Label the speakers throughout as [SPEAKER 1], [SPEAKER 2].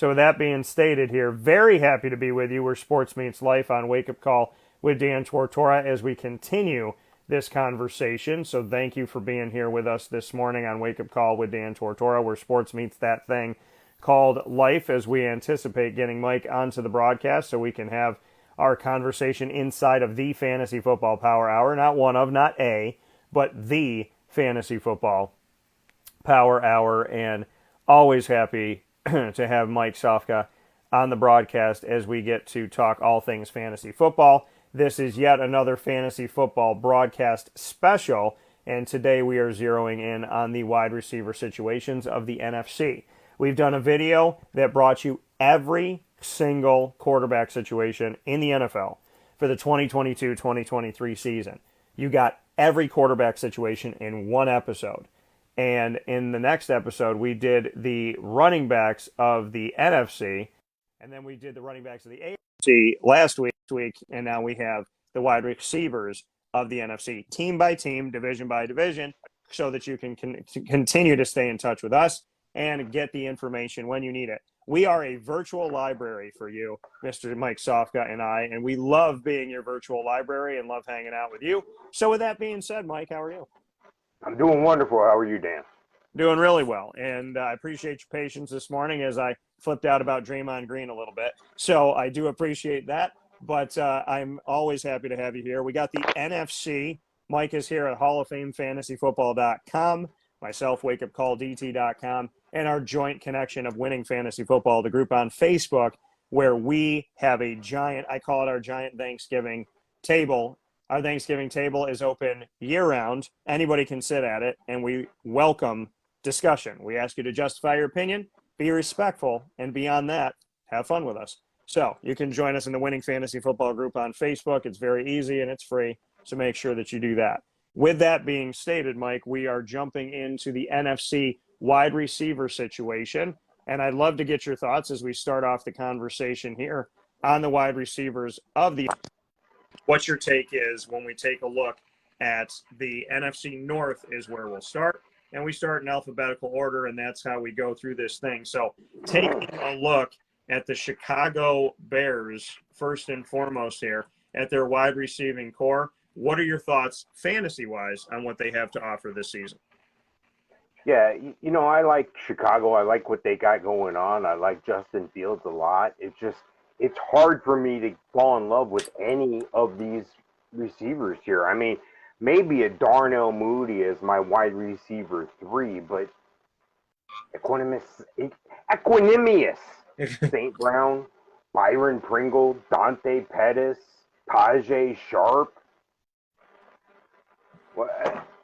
[SPEAKER 1] So with that being stated here, very happy to be with you. We're Sports Meets Life on Wake Up Call with Dan Tortora as we continue this conversation. So thank you for being here with us this morning on Wake Up Call with Dan Tortora, where sports meets that thing called life, as we anticipate getting Mike onto the broadcast so we can have our conversation inside of the Fantasy Football Power Hour. Not one of, not a, but the Fantasy Football Power Hour. And always happy to have Mike Sofka on the broadcast as we get to talk all things fantasy football. This is yet another fantasy football broadcast special, and today we are zeroing in on the wide receiver situations of the NFC. We've done a video that brought you every single quarterback situation in the NFL for the 2022-2023 season. You got every quarterback situation in one episode. And in the next episode, we did the running backs of the NFC, and then we did the running backs of the AFC last week, and now we have the wide receivers of the NFC, team by team, division by division, so that you can continue to stay in touch with us and get the information when you need it. We are a virtual library for you, Mr. Mike Sofka and I, and we love being your virtual library and love hanging out with you. So with that being said, Mike, how are you?
[SPEAKER 2] I'm doing wonderful. How are you, Dan?
[SPEAKER 1] Doing really well, and I appreciate your patience this morning as I flipped out about Draymond Green a little bit. So I do appreciate that, but I'm always happy to have you here. We got the NFC. Mike is here at HallOfFameFantasyFootball.com, myself, WakeUpCallDT.com, and our joint connection of Winning Fantasy Football, the group on Facebook, where we have a giant, I call it our giant Thanksgiving table. Our Thanksgiving table is open year-round. Anybody can sit at it, and we welcome discussion. We ask you to justify your opinion, be respectful, and beyond that, have fun with us. So you can join us in the Winning Fantasy Football group on Facebook. It's very easy, and it's free, so make sure that you do that. With that being stated, Mike, we are jumping into the NFC wide receiver situation, and I'd love to get your thoughts as we start off the conversation here on the wide receivers of the what your take is when we take a look at the NFC North is where we'll start. And we start in alphabetical order, and that's how we go through this thing. So taking a look at the Chicago Bears, first and foremost here, at their wide receiving core, what are your thoughts fantasy-wise on what they have to offer this season?
[SPEAKER 2] Yeah, I like Chicago. I like what they got going on. I like Justin Fields a lot. It's hard for me to fall in love with any of these receivers here. I mean, maybe a Darnell Mooney is my wide receiver 3, but Equanimous St. Brown, Byron Pringle, Dante Pettis, Tajay Sharp,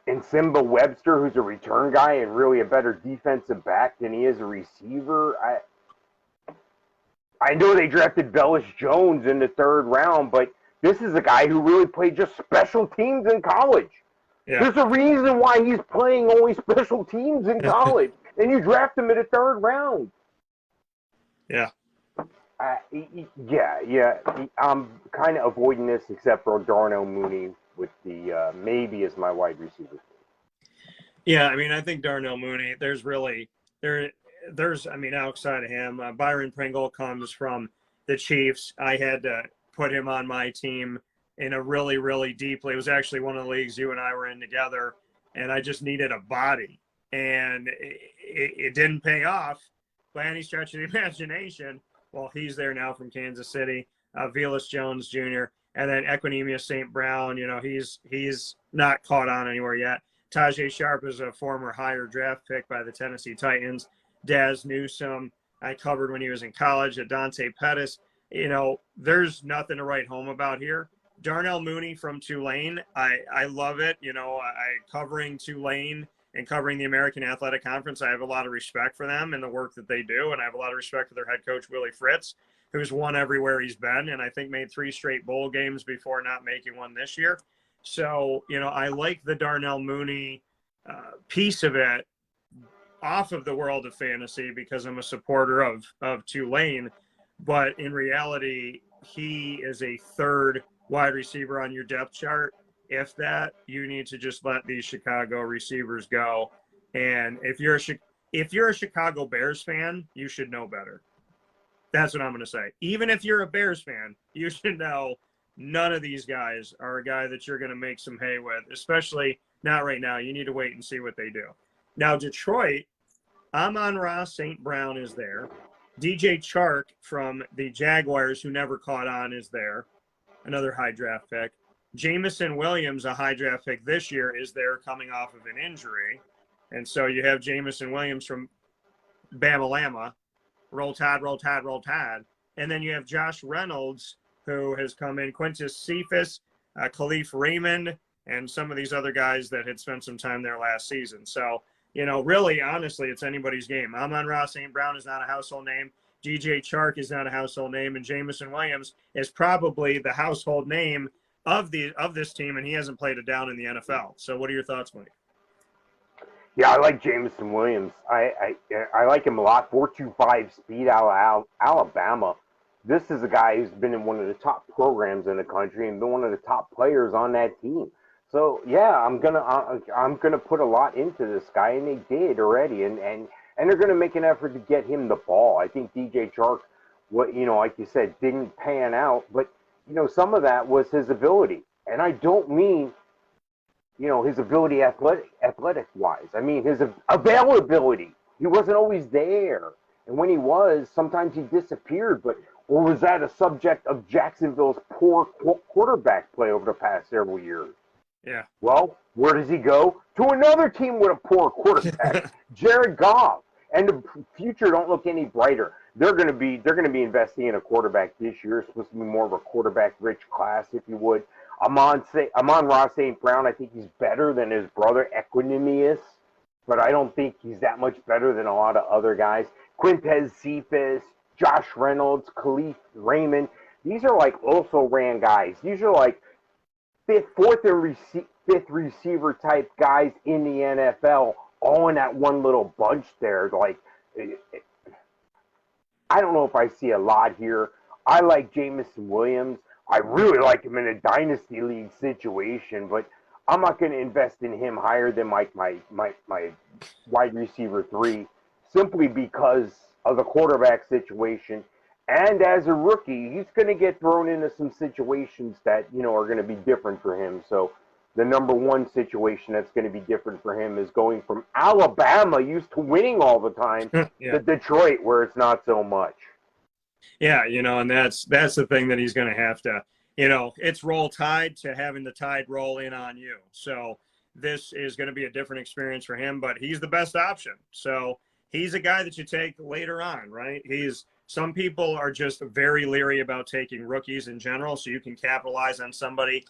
[SPEAKER 2] and Simba Webster, who's a return guy and really a better defensive back than he is a receiver. I know they drafted Velus Jones in the 3rd round, but this is a guy who really played just special teams in college. Yeah. There's a reason why he's playing only special teams in college, and you draft him in the 3rd round.
[SPEAKER 1] Yeah.
[SPEAKER 2] I'm kind of avoiding this except for Darnell Mooney with the maybe as my wide receiver.
[SPEAKER 1] Yeah, I mean, I think Darnell Mooney, there's outside of him, Byron Pringle comes from the Chiefs. I had to put him on my team in a really, really deeply. It was actually one of the leagues you and I were in together, and I just needed a body. And it didn't pay off by any stretch of the imagination. Well, he's there now from Kansas City, Velus Jones Jr., and then Equanimous St. Brown. He's not caught on anywhere yet. Tajay Sharp is a former higher draft pick by the Tennessee Titans. Daz Newsome, I covered when he was in college. Dante Pettis, there's nothing to write home about here. Darnell Mooney from Tulane, I love it. Covering Tulane and covering the American Athletic Conference, I have a lot of respect for them and the work that they do, and I have a lot of respect for their head coach, Willie Fritz, who's won everywhere he's been, and I think made 3 straight bowl games before not making one this year. So, I like the Darnell Mooney piece of it off of the world of fantasy because I'm a supporter of Tulane. But in reality, he is a 3rd wide receiver on your depth chart. If that, you need to just let these Chicago receivers go. And if you're a Chicago Bears fan, you should know better. That's what I'm going to say. Even if you're a Bears fan, you should know none of these guys are a guy that you're going to make some hay with, especially not right now. You need to wait and see what they do. Now, Detroit, Amon-Ra St. Brown is there. DJ Chark from the Jaguars, who never caught on, is there. Another high draft pick. Jamison Williams, a high draft pick this year, is there coming off of an injury. And so you have Jamison Williams from Bama-Lama. Roll Tide, roll Tide, roll Tide. And then you have Josh Reynolds, who has come in, Quintus Cephas, Khalif Raymond, and some of these other guys that had spent some time there last season. So, really, honestly, it's anybody's game. Amon-Ra St. Brown is not a household name. DJ Chark is not a household name. And Jamison Williams is probably the household name of this team, and he hasn't played it down in the NFL. So what are your thoughts, Mike?
[SPEAKER 2] Yeah, I like Jamison Williams. I like him a lot. 4.25 speed out of Alabama. This is a guy who's been in one of the top programs in the country and been one of the top players on that team. So yeah, I'm gonna put a lot into this guy, and they did already, and they're gonna make an effort to get him the ball. I think DJ Chark, like you said, didn't pan out, but some of that was his ability, and I don't mean his ability athletic wise. I mean his availability. He wasn't always there, and when he was, sometimes he disappeared. Or was that a subject of Jacksonville's poor quarterback play over the past several years?
[SPEAKER 1] Yeah.
[SPEAKER 2] Well, where does he go? To another team with a poor quarterback, Jared Goff. And the future don't look any brighter. They're going to be investing in a quarterback this year. It's supposed to be more of a quarterback-rich class, if you would. Amon-Ra St. Brown, I think he's better than his brother Equanimous, but I don't think he's that much better than a lot of other guys. Quintez Cephas, Josh Reynolds, Khalif Raymond. These are like also-ran guys. These are like fifth receiver type guys in the NFL, all in that one little bunch there. Like, I don't know if I see a lot here. I like Jamison Williams. I really like him in a dynasty league situation, but I'm not going to invest in him higher than my wide receiver 3, simply because of the quarterback situation. And as a rookie, he's going to get thrown into some situations that, are going to be different for him. So the number one situation that's going to be different for him is going from Alabama, used to winning all the time,
[SPEAKER 1] Yeah.
[SPEAKER 2] to Detroit, where it's not so much.
[SPEAKER 1] Yeah, and that's the thing that he's going to have to, it's roll tide to having the tide roll in on you. So this is going to be a different experience for him, but he's the best option. So he's a guy that you take later on, right? Some people are just very leery about taking rookies in general, so you can capitalize on somebody,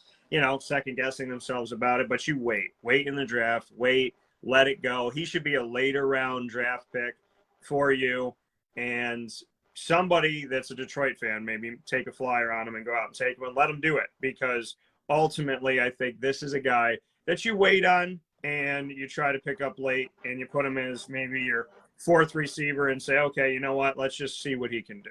[SPEAKER 1] second guessing themselves about it. But you wait in the draft, let it go. He should be a later round draft pick for you. And somebody that's a Detroit fan, maybe take a flyer on him and go out and take him and let him do it. Because ultimately, I think this is a guy that you wait on and you try to pick up late and you put him as maybe your fourth receiver and say, okay, you know what, let's just see what he can do.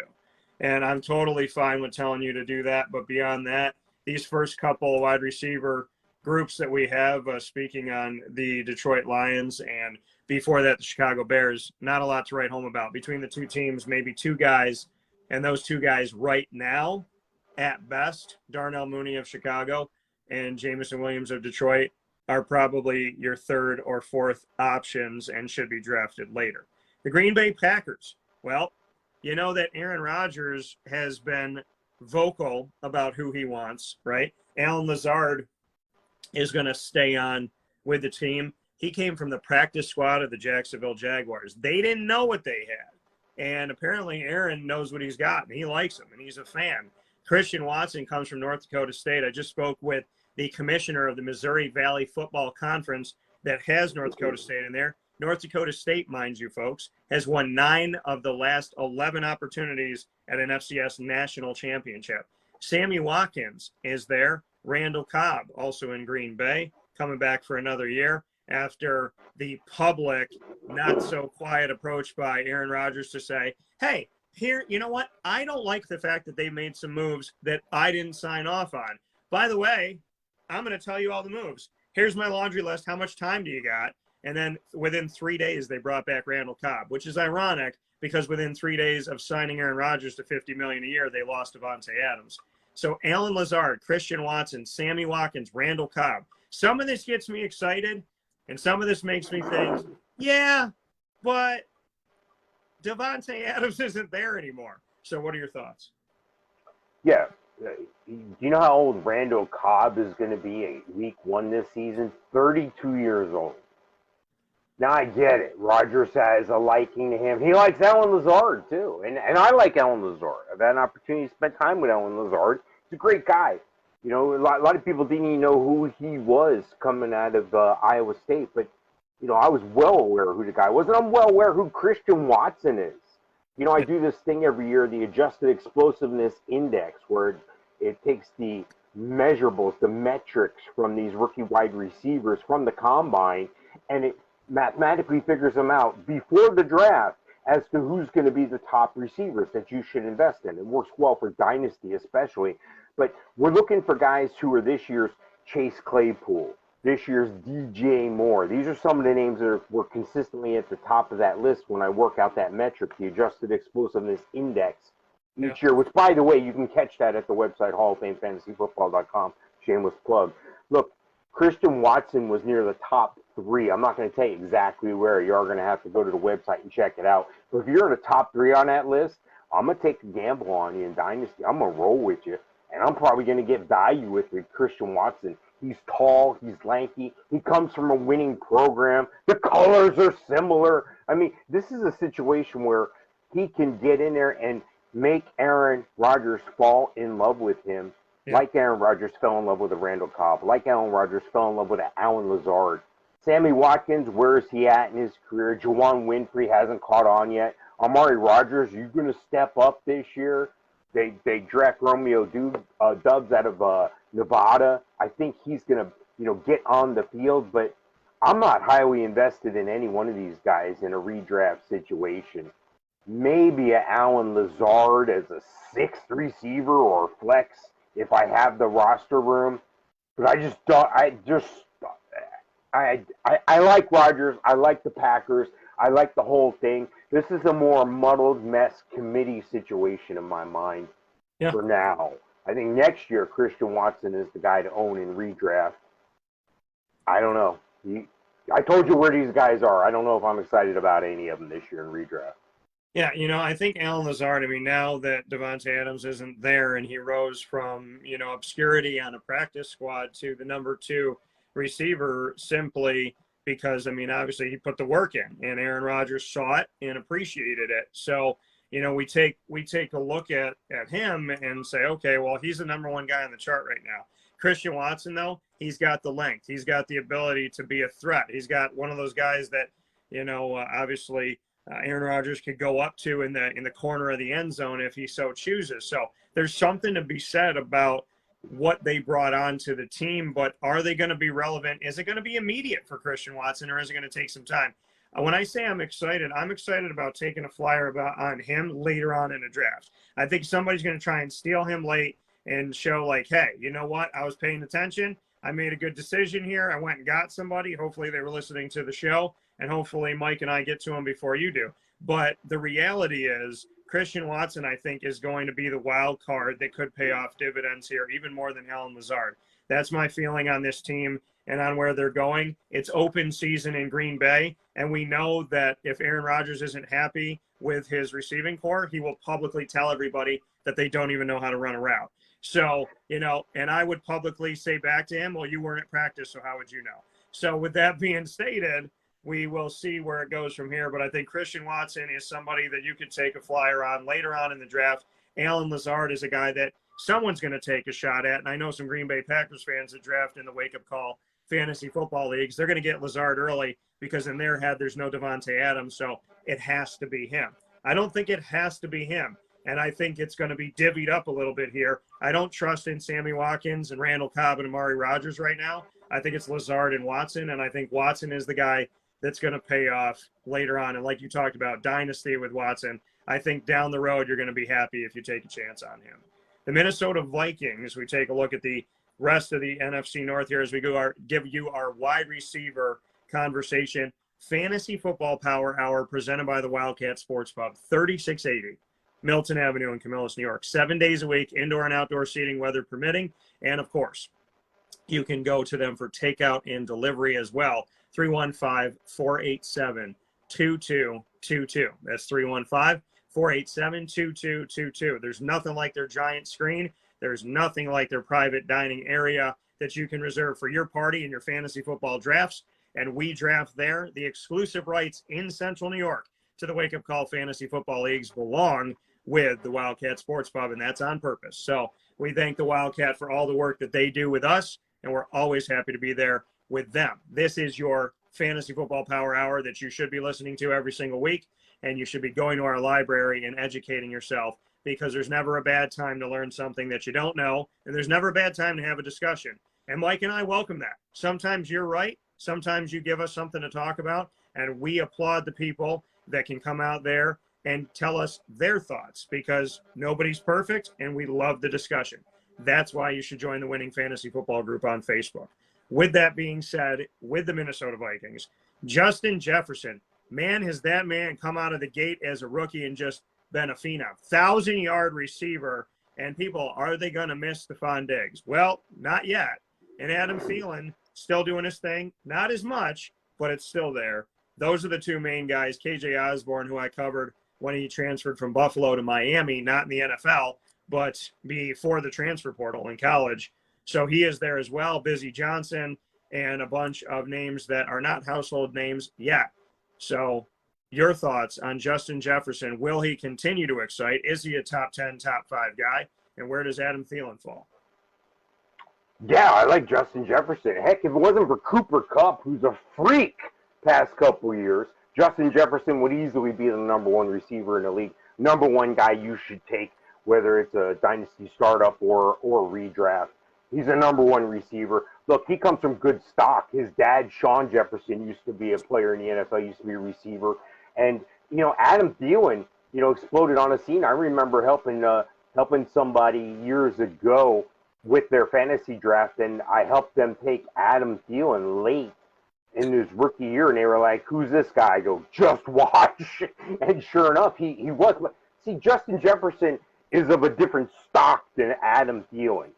[SPEAKER 1] And I'm totally fine with telling you to do that. But beyond that, these first couple wide receiver groups that we have, speaking on the Detroit Lions and before that the Chicago Bears, not a lot to write home about. Between the two teams, maybe two guys, and those two guys right now, at best, Darnell Mooney of Chicago and Jamison Williams of Detroit are probably your third or fourth options and should be drafted later. The Green Bay Packers. Well, you know that Aaron Rodgers has been vocal about who he wants, right? Alan Lazard is going to stay on with the team. He came from the practice squad of the Jacksonville Jaguars. They didn't know what they had. And apparently Aaron knows what he's got, and he likes him, and he's a fan. Christian Watson comes from North Dakota State. I just spoke with the commissioner of the Missouri Valley Football Conference that has North Dakota State in there. North Dakota State, mind you, folks, has won 9 of the last 11 opportunities at an FCS national championship. Sammy Watkins is there. Randall Cobb, also in Green Bay, coming back for another year after the public, not so quiet approach by Aaron Rodgers to say, hey, here, you know what? I don't like the fact that they made some moves that I didn't sign off on. By the way, I'm going to tell you all the moves. Here's my laundry list. How much time do you got? And then within 3 days, they brought back Randall Cobb, which is ironic because within 3 days of signing Aaron Rodgers to $50 million a year, they lost Devontae Adams. So Allen Lazard, Christian Watson, Sammy Watkins, Randall Cobb. Some of this gets me excited, and some of this makes me think, yeah, but Devontae Adams isn't there anymore. So what are your thoughts?
[SPEAKER 2] Yeah. Do you know how old Randall Cobb is going to be week 1 this season? 32 years old. Now I get it. Rodgers has a liking to him. He likes Allen Lazard too, and I like Allen Lazard. I've had an opportunity to spend time with Allen Lazard. He's a great guy. You know, a lot of people didn't even know who he was coming out of Iowa State, but you know, I was well aware of who the guy was, and I'm well aware who Christian Watson is. You know, I do this thing every year, the Adjusted Explosiveness Index, where it takes the measurables, the metrics from these rookie wide receivers from the combine, and it mathematically figures them out before the draft as to who's going to be the top receivers that you should invest in. It works well for Dynasty especially, but we're looking for guys who are this year's Chase Claypool, this year's DJ Moore. These are some of the names that were consistently at the top of that list when I work out that metric, the Adjusted Explosiveness Index each year, which, by the way, you can catch that at the website, halloffamefantasyfootball.com. Shameless plug. Look, Christian Watson was near the top 3. I'm not going to tell you exactly where. You are going to have to go to the website and check it out. But if you're in the top 3 on that list, I'm going to take a gamble on you in Dynasty. I'm going to roll with you. And I'm probably going to get value with Christian Watson. He's tall. He's lanky. He comes from a winning program. The colors are similar. I mean, this is a situation where he can get in there and make Aaron Rodgers fall in love with him, like Aaron Rodgers fell in love with a Randall Cobb, like Aaron Rodgers fell in love with an Allen Lazard. Sammy Watkins, where is he at in his career? Juwan Winfrey hasn't caught on yet. Amari Rodgers, you going to step up this year? They draft Romeo Doubs out of Nevada. I think he's going to get on the field, but I'm not highly invested in any one of these guys in a redraft situation. Maybe an Allen Lazard as a 6th receiver or flex if I have the roster room. But I just don't. I like Rodgers. I like the Packers. I like the whole thing. This is a more muddled mess committee situation in my mind for now. I think next year Christian Watson is the guy to own in redraft. I don't know. I told you where these guys are. I don't know if I'm excited about any of them this year in redraft.
[SPEAKER 1] Yeah, I think Allen Lazard, now that Devontae Adams isn't there and he rose from, obscurity on a practice squad to the number 2 receiver simply because, obviously he put the work in and Aaron Rodgers saw it and appreciated it. So, we take a look at him and say, okay, well, he's the number 1 guy on the chart right now. Christian Watson, though, he's got the length. He's got the ability to be a threat. He's got one of those guys that, obviously Aaron Rodgers could go up to in the corner of the end zone if he so chooses. So there's something to be said about what they brought onto the team, but are they going to be relevant? Is it going to be immediate for Christian Watson, or is it going to take some time? When I say I'm excited about taking a flyer on him later on in the draft. I think somebody's going to try and steal him late and show like, hey, you know what? I was paying attention. I made a good decision here. I went and got somebody. Hopefully they were listening to the show, and hopefully Mike and I get to him before you do. But the reality is Christian Watson, I think, is going to be the wild card that could pay off dividends here, even more than Allen Lazard. That's my feeling on this team and on where they're going. It's open season in Green Bay, and we know that if Aaron Rodgers isn't happy with his receiving core, he will publicly tell everybody that they don't even know how to run a route. So, and I would publicly say back to him, well, you weren't at practice, so how would you know? So with that being stated, we will see where it goes from here. But I think Christian Watson is somebody that you could take a flyer on later on in the draft. Allen Lazard is a guy that someone's going to take a shot at. And I know some Green Bay Packers fans that draft in the wake-up call fantasy football leagues, they're going to get Lazard early because in their head there's no Devontae Adams, so it has to be him. I don't think it has to be him. And I think it's going to be divvied up a little bit here. I don't trust in Sammy Watkins and Randall Cobb and Amari Rodgers right now. I think it's Lazard and Watson, and I think Watson is the guy that's going to pay off later on. And like you talked about, dynasty with Watson, I think down the road you're going to be happy if you take a chance on him. The Minnesota Vikings, we take a look at the rest of the NFC North here as we give you our wide receiver conversation. Fantasy Football Power Hour presented by the Wildcat Sports Pub, 3680 Milton Avenue in Camillus, New York. 7 days a week, indoor and outdoor seating, weather permitting. And, of course, you can go to them for takeout and delivery as well. 315-487-2222. That's 315-487-2222. There's nothing like their giant screen. There's nothing like their private dining area that you can reserve for your party and your fantasy football drafts. And we draft there. The exclusive rights in Central New York to the Wake Up Call Fantasy Football Leagues belong with the Wildcat Sports Pub, and that's on purpose. So we thank the Wildcat for all the work that they do with us, and we're always happy to be there with them. This is your Fantasy Football Power Hour that you should be listening to every single week, and you should be going to our library and educating yourself, because there's never a bad time to learn something that you don't know, and there's never a bad time to have a discussion. And Mike and I welcome that. Sometimes you're right. Sometimes you give us something to talk about, and we applaud the people that can come out there and tell us their thoughts, because nobody's perfect, and we love the discussion. That's why you should join the Winning Fantasy Football group on Facebook. With that being said, with the Minnesota Vikings, Justin Jefferson, man, has that man come out of the gate as a rookie and just been a phenom. 1,000-yard receiver, and people, are they going to miss Stephon Diggs? Well, not yet. And Adam Thielen, still doing his thing. Not as much, but it's still there. Those are the two main guys. KJ Osborne, who I covered when he transferred from Buffalo to Miami, not in the NFL, but before the transfer portal in college. So he is there as well. Busy Johnson and a bunch of names that are not household names yet. So your thoughts on Justin Jefferson. Will he continue to excite? Is he a top 10, top 5 guy? And where does Adam Thielen fall?
[SPEAKER 2] Yeah, I like Justin Jefferson. Heck, if it wasn't for Cooper Kupp, who's a freak past couple years, Justin Jefferson would easily be the number one receiver in the league. Number one guy you should take, whether it's a dynasty startup or redraft. He's a number one receiver. Look, he comes from good stock. His dad, Sean Jefferson, used to be a player in the NFL, used to be a receiver. And, Adam Thielen, exploded on the scene. I remember helping somebody years ago with their fantasy draft, and I helped them take Adam Thielen late in his rookie year, and they were like, who's this guy? I go, just watch. And sure enough, he was. See, Justin Jefferson is of a different stock than Adam Thielen.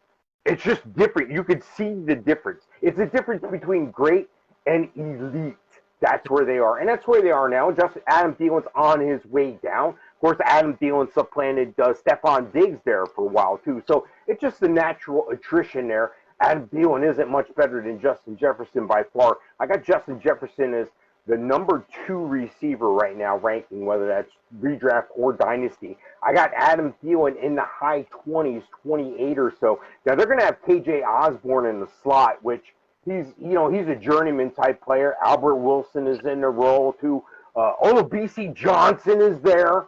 [SPEAKER 2] It's just different. You could see the difference. It's a difference between great and elite. That's where they are. And that's where they are now. Just Adam Thielen's on his way down. Of course, Adam Thielen supplanted Stephon Diggs there for a while, too. So it's just the natural attrition there. Adam Thielen isn't much better than Justin Jefferson by far. I got Justin Jefferson as the number 2 receiver right now, ranking, whether that's redraft or dynasty. I got Adam Thielen in the high 20s, 28 or so. Now, they're going to have KJ Osborne in the slot, which he's a journeyman type player. Albert Wilson is in the role, too. BC Johnson is there.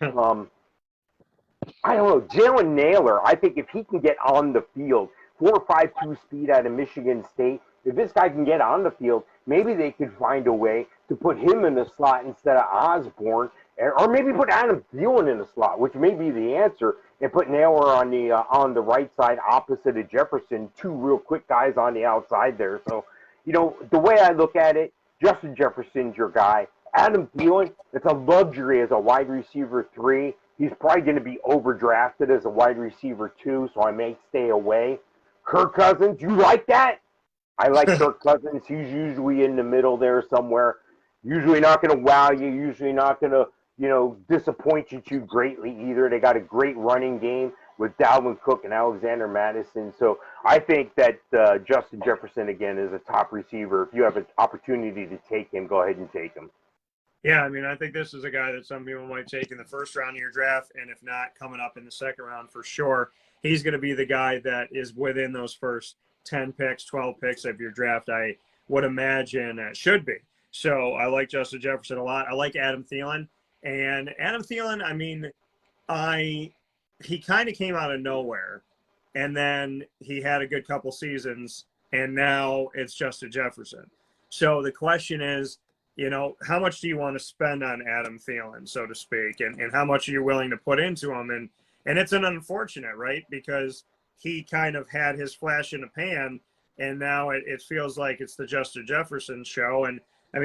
[SPEAKER 2] I don't know. Jalen Naylor, I think if he can get on the field, 4.52 speed out of Michigan State, if this guy can get on the field, maybe they could find a way to put him in the slot instead of Osborne, or maybe put Adam Thielen in the slot, which may be the answer, and put Naylor on the right side opposite of Jefferson, 2 real quick guys on the outside there. So, the way I look at it, Justin Jefferson's your guy. Adam Thielen, it's a luxury as a wide receiver 3. He's probably going to be overdrafted as a wide receiver 2, so I may stay away. Kirk Cousins, you like that? I like Kirk Cousins. He's usually in the middle there somewhere. Usually not going to wow you. Usually not going to, disappoint you too greatly either. They got a great running game with Dalvin Cook and Alexander Madison. So I think that Justin Jefferson, again, is a top receiver. If you have an opportunity to take him, go ahead and take him.
[SPEAKER 1] Yeah, I think this is a guy that some people might take in the first round of your draft, and if not, coming up in the second round for sure. He's going to be the guy that is within those first 10 picks, 12 picks of your draft, I would imagine should be. So I like Justin Jefferson a lot. I like Adam Thielen. And Adam Thielen, he kind of came out of nowhere. And then he had a good couple seasons. And now it's Justin Jefferson. So the question is, how much do you want to spend on Adam Thielen, so to speak? And how much are you willing to put into him? And it's an unfortunate, right? Because he kind of had his flash in the pan, and now it feels like it's the Justin Jefferson show. And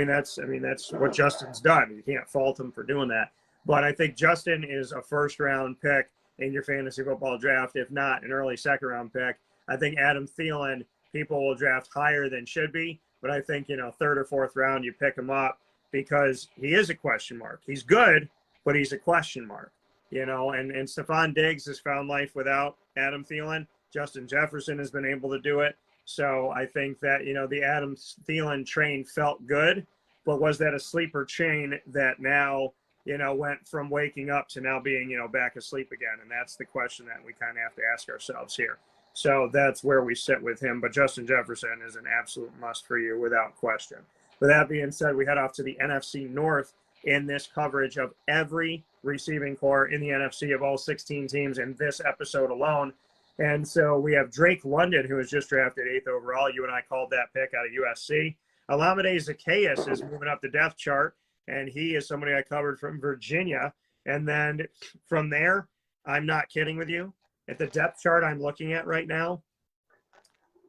[SPEAKER 1] that's what Justin's done. You can't fault him for doing that. But I think Justin is a first-round pick in your fantasy football draft, if not an early second-round pick. I think Adam Thielen, people will draft higher than should be, but I think, third or fourth round, you pick him up because he is a question mark. He's good, but he's a question mark, and Stephon Diggs has found life without Adam Thielen. Justin Jefferson has been able to do it. So I think that, the Adam Thielen train felt good, but was that a sleeper chain that now, went from waking up to now being, back asleep again? And that's the question that we kind of have to ask ourselves here. So that's where we sit with him. But Justin Jefferson is an absolute must for you without question. With that being said, we head off to the NFC North in this coverage of every receiving core in the NFC of all 16 teams in this episode alone. And so we have Drake London, who was just drafted 8th overall. You and I called that pick out of USC. Olamide Zaccheaus is moving up the depth chart, and he is somebody I covered from Virginia. And then from there, I'm not kidding with you, at the depth chart I'm looking at right now,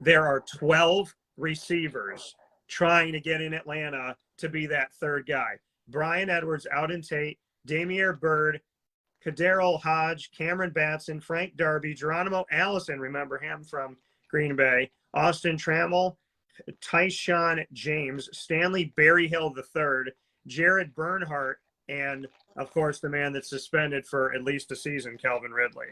[SPEAKER 1] there are 12 receivers trying to get in Atlanta to be that third guy. Brian Edwards, Auden Tate, Damiere Byrd, Kaderol Hodge, Cameron Batson, Frank Darby, Geronimo Allison, remember him from Green Bay, Austin Trammell, Tyshawn James, Stanley Berryhill III, Jared Bernhardt, and, of course, the man that's suspended for at least a season, Calvin Ridley.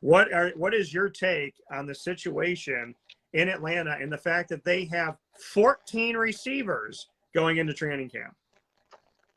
[SPEAKER 1] What is your take on the situation in Atlanta and the fact that they have 14 receivers going into training camp?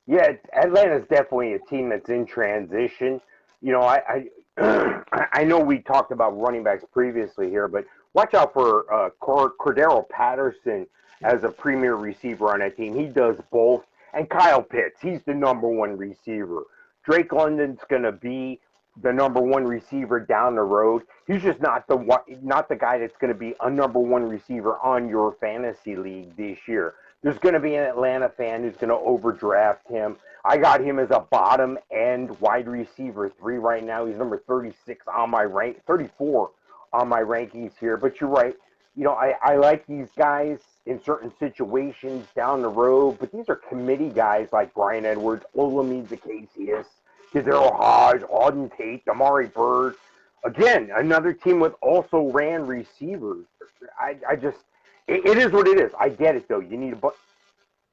[SPEAKER 2] Yeah, Atlanta's definitely a team that's in transition. I know we talked about running backs previously here, but watch out for Cordero Patterson as a premier receiver on that team. He does both. And Kyle Pitts, he's the number one receiver. Drake London's going to be the number one receiver down the road. He's just not the guy that's going to be a number one receiver on your fantasy league this year. There's going to be an Atlanta fan who's going to overdraft him. I got him as a bottom end wide receiver 3 right now. He's number 36 on my 34 on my rankings here. But you're right. I like these guys in certain situations down the road, but these are committee guys like Brian Edwards, Olamide Zaccheaus, Kaderol Hodge, Auden Tate, Damari Byrd. Again, another team with also ran receivers. It is what it is. I get it, though. You need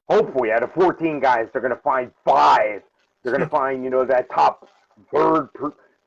[SPEAKER 2] hopefully, out of 14 guys, they're going to find 5. They're going to find, that top third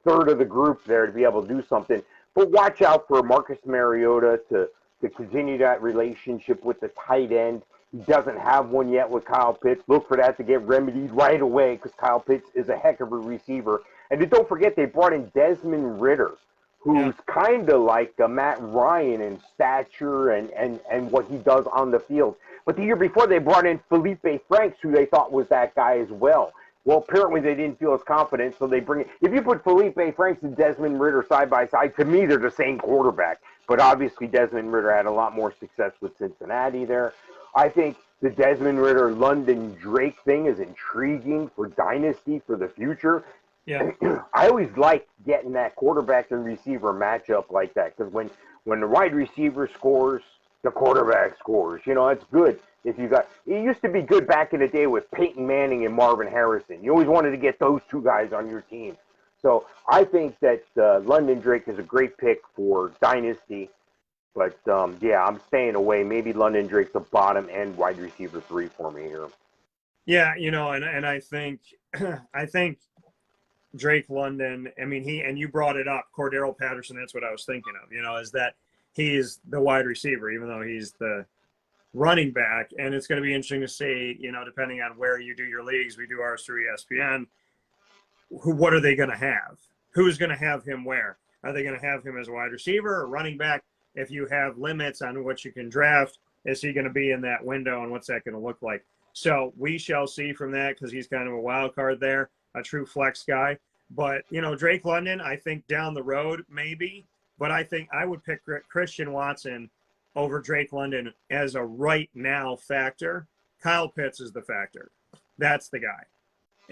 [SPEAKER 2] of the group there to be able to do something. But watch out for Marcus Mariota to continue that relationship with the tight end. He doesn't have one yet with Kyle Pitts. Look for that to get remedied right away because Kyle Pitts is a heck of a receiver. And then don't forget they brought in Desmond Ridder, who's kind of like Matt Ryan in stature and what he does on the field. But the year before, they brought in Felipe Franks, who they thought was that guy as well. Well, apparently they didn't feel as confident, so they bring in. If you put Felipe Franks and Desmond Ridder side by side, to me, they're the same quarterback. But obviously, Desmond Ridder had a lot more success with Cincinnati there. I think the Desmond Ridder London Drake thing is intriguing for Dynasty for the future.
[SPEAKER 1] Yeah.
[SPEAKER 2] I always like getting that quarterback and receiver matchup like that because when the wide receiver scores, the quarterback scores. It's good. If you got, it used to be good back in the day with Peyton Manning and Marvin Harrison. You always wanted to get those two guys on your team. So I think that London Drake is a great pick for Dynasty. But, I'm staying away. Maybe London Drake's a bottom end wide receiver 3 for me here.
[SPEAKER 1] Yeah, and I think Drake London, and you brought it up, Cordero Patterson, that's what I was thinking of, is that he's the wide receiver, even though he's the running back. And it's going to be interesting to see, depending on where you do your leagues, we do ours through ESPN, what are they going to have? Who's going to have him where? Are they going to have him as a wide receiver or running back? If you have limits on what you can draft, is he going to be in that window and what's that going to look like? So we shall see from that because he's kind of a wild card there, a true flex guy. But, Drake London, I think down the road maybe, but I think I would pick Christian Watson over Drake London as a right now factor. Kyle Pitts is the factor. That's the guy.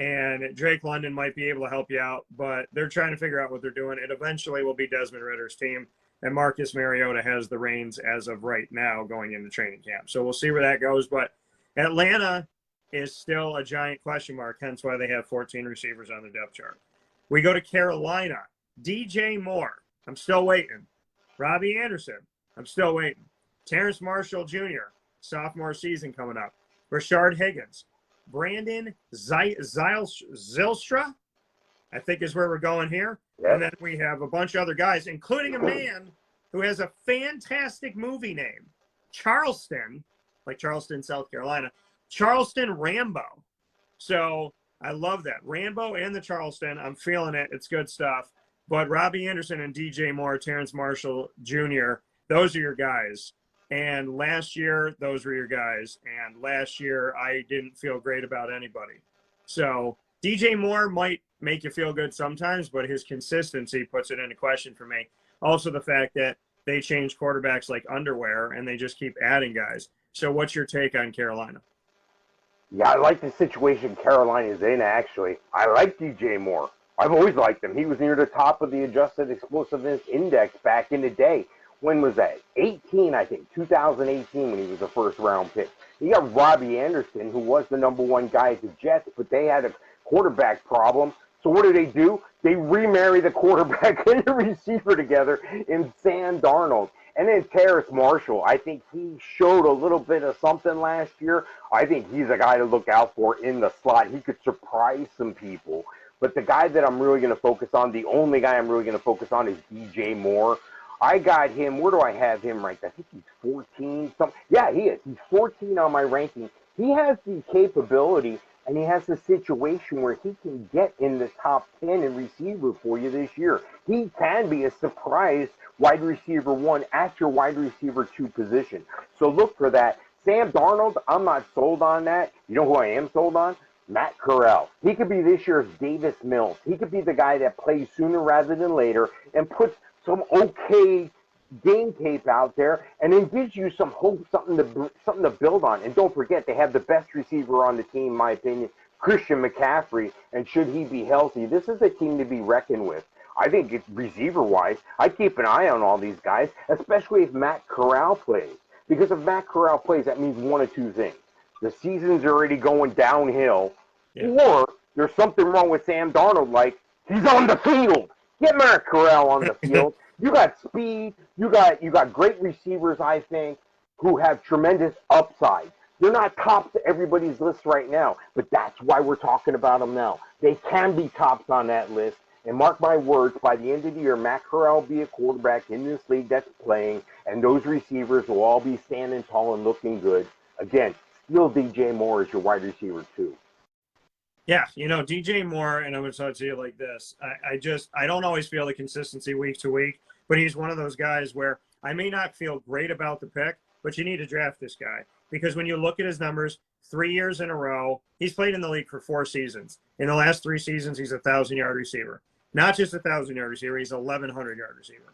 [SPEAKER 1] And Drake London might be able to help you out, but they're trying to figure out what they're doing. It eventually will be Desmond Ridder's team, and Marcus Mariota has the reins as of right now going into training camp. So we'll see where that goes. But Atlanta, is still a giant question mark, hence why they have 14 receivers on the depth chart. We go to Carolina. DJ Moore, I'm still waiting. Robbie Anderson, I'm still waiting. Terrence Marshall Jr., sophomore season coming up. Rashard Higgins. Brandon Zylstra, I think is where we're going here. Yep. And then we have a bunch of other guys, including a man who has a fantastic movie name, Charleston, like Charleston, South Carolina, Charleston Rambo. So I love that. Rambo and the Charleston, I'm feeling it. It's good stuff. But Robbie Anderson and DJ Moore, Terrence Marshall Jr., those are your guys. And last year, those were your guys. And last year, I didn't feel great about anybody. So DJ Moore might make you feel good sometimes, but his consistency puts it into question for me. Also, the fact that they change quarterbacks like underwear and they just keep adding guys. So what's your take on Carolina?
[SPEAKER 2] Yeah, I like the situation Carolina's in, actually. I like DJ Moore. I've always liked him. He was near the top of the adjusted explosiveness index back in the day. When was that? 18, I think. 2018 when he was a first-round pick. You got Robbie Anderson, who was the number one guy at the Jets, but they had a quarterback problem. So what do? They remarry the quarterback and the receiver together in Sam Darnold. And then Terrace Marshall, I think he showed a little bit of something last year. I think he's a guy to look out for in the slot. He could surprise some people. But the guy that I'm really going to focus on, the only guy I'm really going to focus on is DJ Moore. I got him, where do I have him ranked? I think he's 14. Yeah, he is. He's 14 on my ranking. He has the capability, and he has the situation where he can get in the top 10 in receiver for you this year. He can be a surprise wide receiver 1 at your wide receiver 2 position. So look for that. Sam Darnold, I'm not sold on that. You know who I am sold on? Matt Corral. He could be this year's Davis Mills. He could be the guy that plays sooner rather than later and puts some okay game tape out there and then gives you some hope, something to build on. And don't forget, they have the best receiver on the team, in my opinion, Christian McCaffrey. And should he be healthy, this is a team to be reckoned with. I think it's receiver-wise. I keep an eye on all these guys, especially if Matt Corral plays. Because if Matt Corral plays, that means one of two things. The season's already going downhill, or there's something wrong with Sam Darnold, like he's on the field. Get Matt Corral on the field. You got speed. You got great receivers, I think, who have tremendous upside. They're not tops to everybody's list right now, but that's why we're talking about them now. They can be tops on that list. And mark my words, by the end of the year, Matt Corral will be a quarterback in this league that's playing, and those receivers will all be standing tall and looking good. Again, still DJ Moore is your wide receiver too.
[SPEAKER 1] Yeah, DJ Moore, and I'm going to talk to you like this. I don't always feel the consistency week to week, but he's one of those guys where I may not feel great about the pick, but you need to draft this guy. Because when you look at his numbers, 3 years in a row, he's played in the league for 4 seasons. In the last 3 seasons, he's a 1,000-yard receiver. Not just a 1,000-yard receiver, he's a 1,100-yard receiver.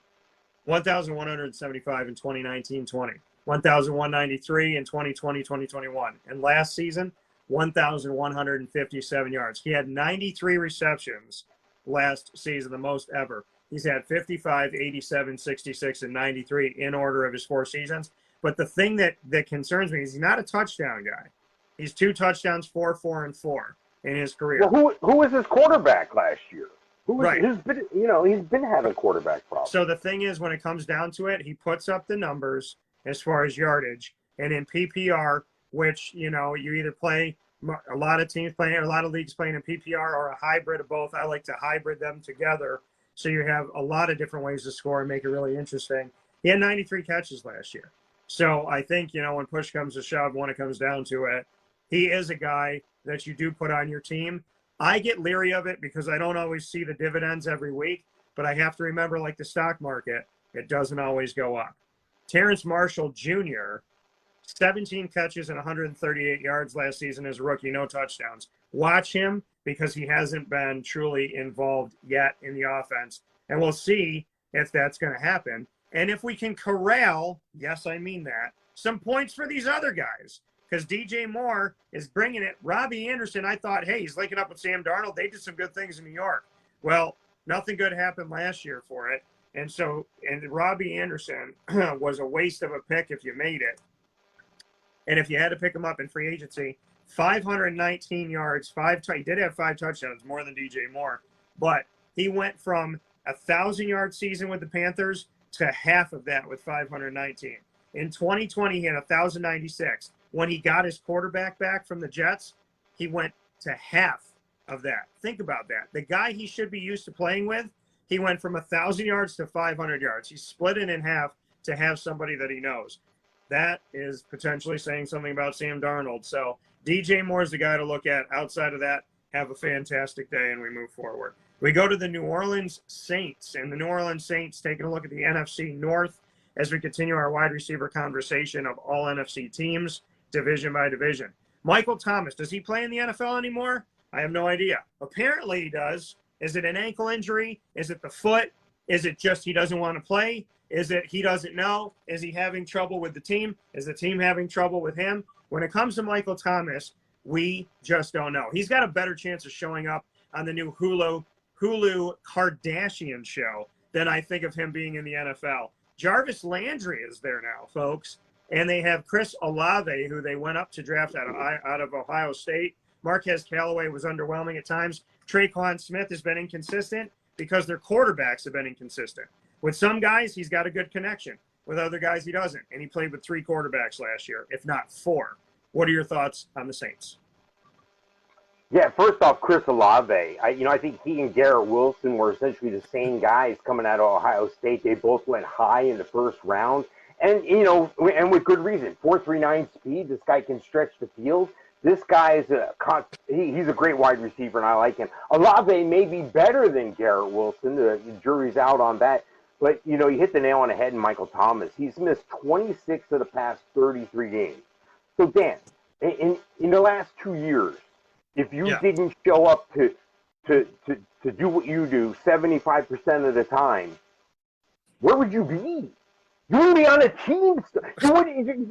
[SPEAKER 1] 1,175 in 2019-20. 1,193 in 2020-2021. And last season, 1,157 yards. He had 93 receptions last season, the most ever. He's had 55, 87, 66, and 93 in order of his 4 seasons. But the thing that concerns me is he's not a touchdown guy. He's 2 touchdowns, 4, 4, and 4 in his career.
[SPEAKER 2] Well, who was his quarterback last year? He's been having quarterback problems.
[SPEAKER 1] So the thing is, when it comes down to it, he puts up the numbers as far as yardage. And in PPR, which, you either play, a lot of teams playing, a lot of leagues playing in PPR or a hybrid of both. I like to hybrid them together. So you have a lot of different ways to score and make it really interesting. He had 93 catches last year. So I think, when push comes to shove, when it comes down to it, he is a guy that you do put on your team. I get leery of it because I don't always see the dividends every week, but I have to remember, like the stock market, it doesn't always go up. Terrence Marshall Jr., 17 catches and 138 yards last season as a rookie, no touchdowns. Watch him because he hasn't been truly involved yet in the offense, and we'll see if that's going to happen. And if we can corral, yes, I mean that, some points for these other guys. Because DJ Moore is bringing it. Robbie Anderson, I thought, hey, he's linking up with Sam Darnold. They did some good things in New York. Well, nothing good happened last year for it. And Robbie Anderson was a waste of a pick if you made it. And if you had to pick him up in free agency, 519 yards, he did have 5 touchdowns, more than DJ Moore, but he went from a 1,000-yard season with the Panthers to half of that with 519. In 2020, he had 1,096. When he got his quarterback back from the Jets, he went to half of that. Think about that. The guy he should be used to playing with, he went from 1,000 yards to 500 yards. He split it in half to have somebody that he knows. That is potentially saying something about Sam Darnold. So DJ Moore is the guy to look at. Outside of that, have a fantastic day, and we move forward. We go to the New Orleans Saints, and the New Orleans Saints taking a look at the NFC North as we continue our wide receiver conversation of all NFC teams, division by division. Michael Thomas, does he play in the NFL anymore? I have no idea. Apparently he does. Is it an ankle injury? Is it the foot? Is it just he doesn't want to play? Is it he doesn't know? Is he having trouble with the team? Is the team having trouble with him? When it comes to Michael Thomas, we just don't know. He's got a better chance of showing up on the new Hulu Kardashian show than I think of him being in the NFL. Jarvis Landry is there now, folks. And they have Chris Olave, who they went up to draft out of Ohio State. Marquez Callaway was underwhelming at times. Traquan Smith has been inconsistent because their quarterbacks have been inconsistent. With some guys, he's got a good connection. With other guys, he doesn't. And he played with 3 quarterbacks last year, if not 4. What are your thoughts on the Saints?
[SPEAKER 2] Yeah, first off, Chris Olave. I think he and Garrett Wilson were essentially the same guys coming out of Ohio State. They both went high in the first round. And, and with good reason. 4.39 speed, this guy can stretch the field. This guy is he's a great wide receiver, and I like him. Olave may be better than Garrett Wilson. The jury's out on that. But, you hit the nail on the head in Michael Thomas. He's missed 26 of the past 33 games. So, Dan, in the last 2 years, if you didn't show up to do what you do 75% of the time, where would you be? You wouldn't be on a team.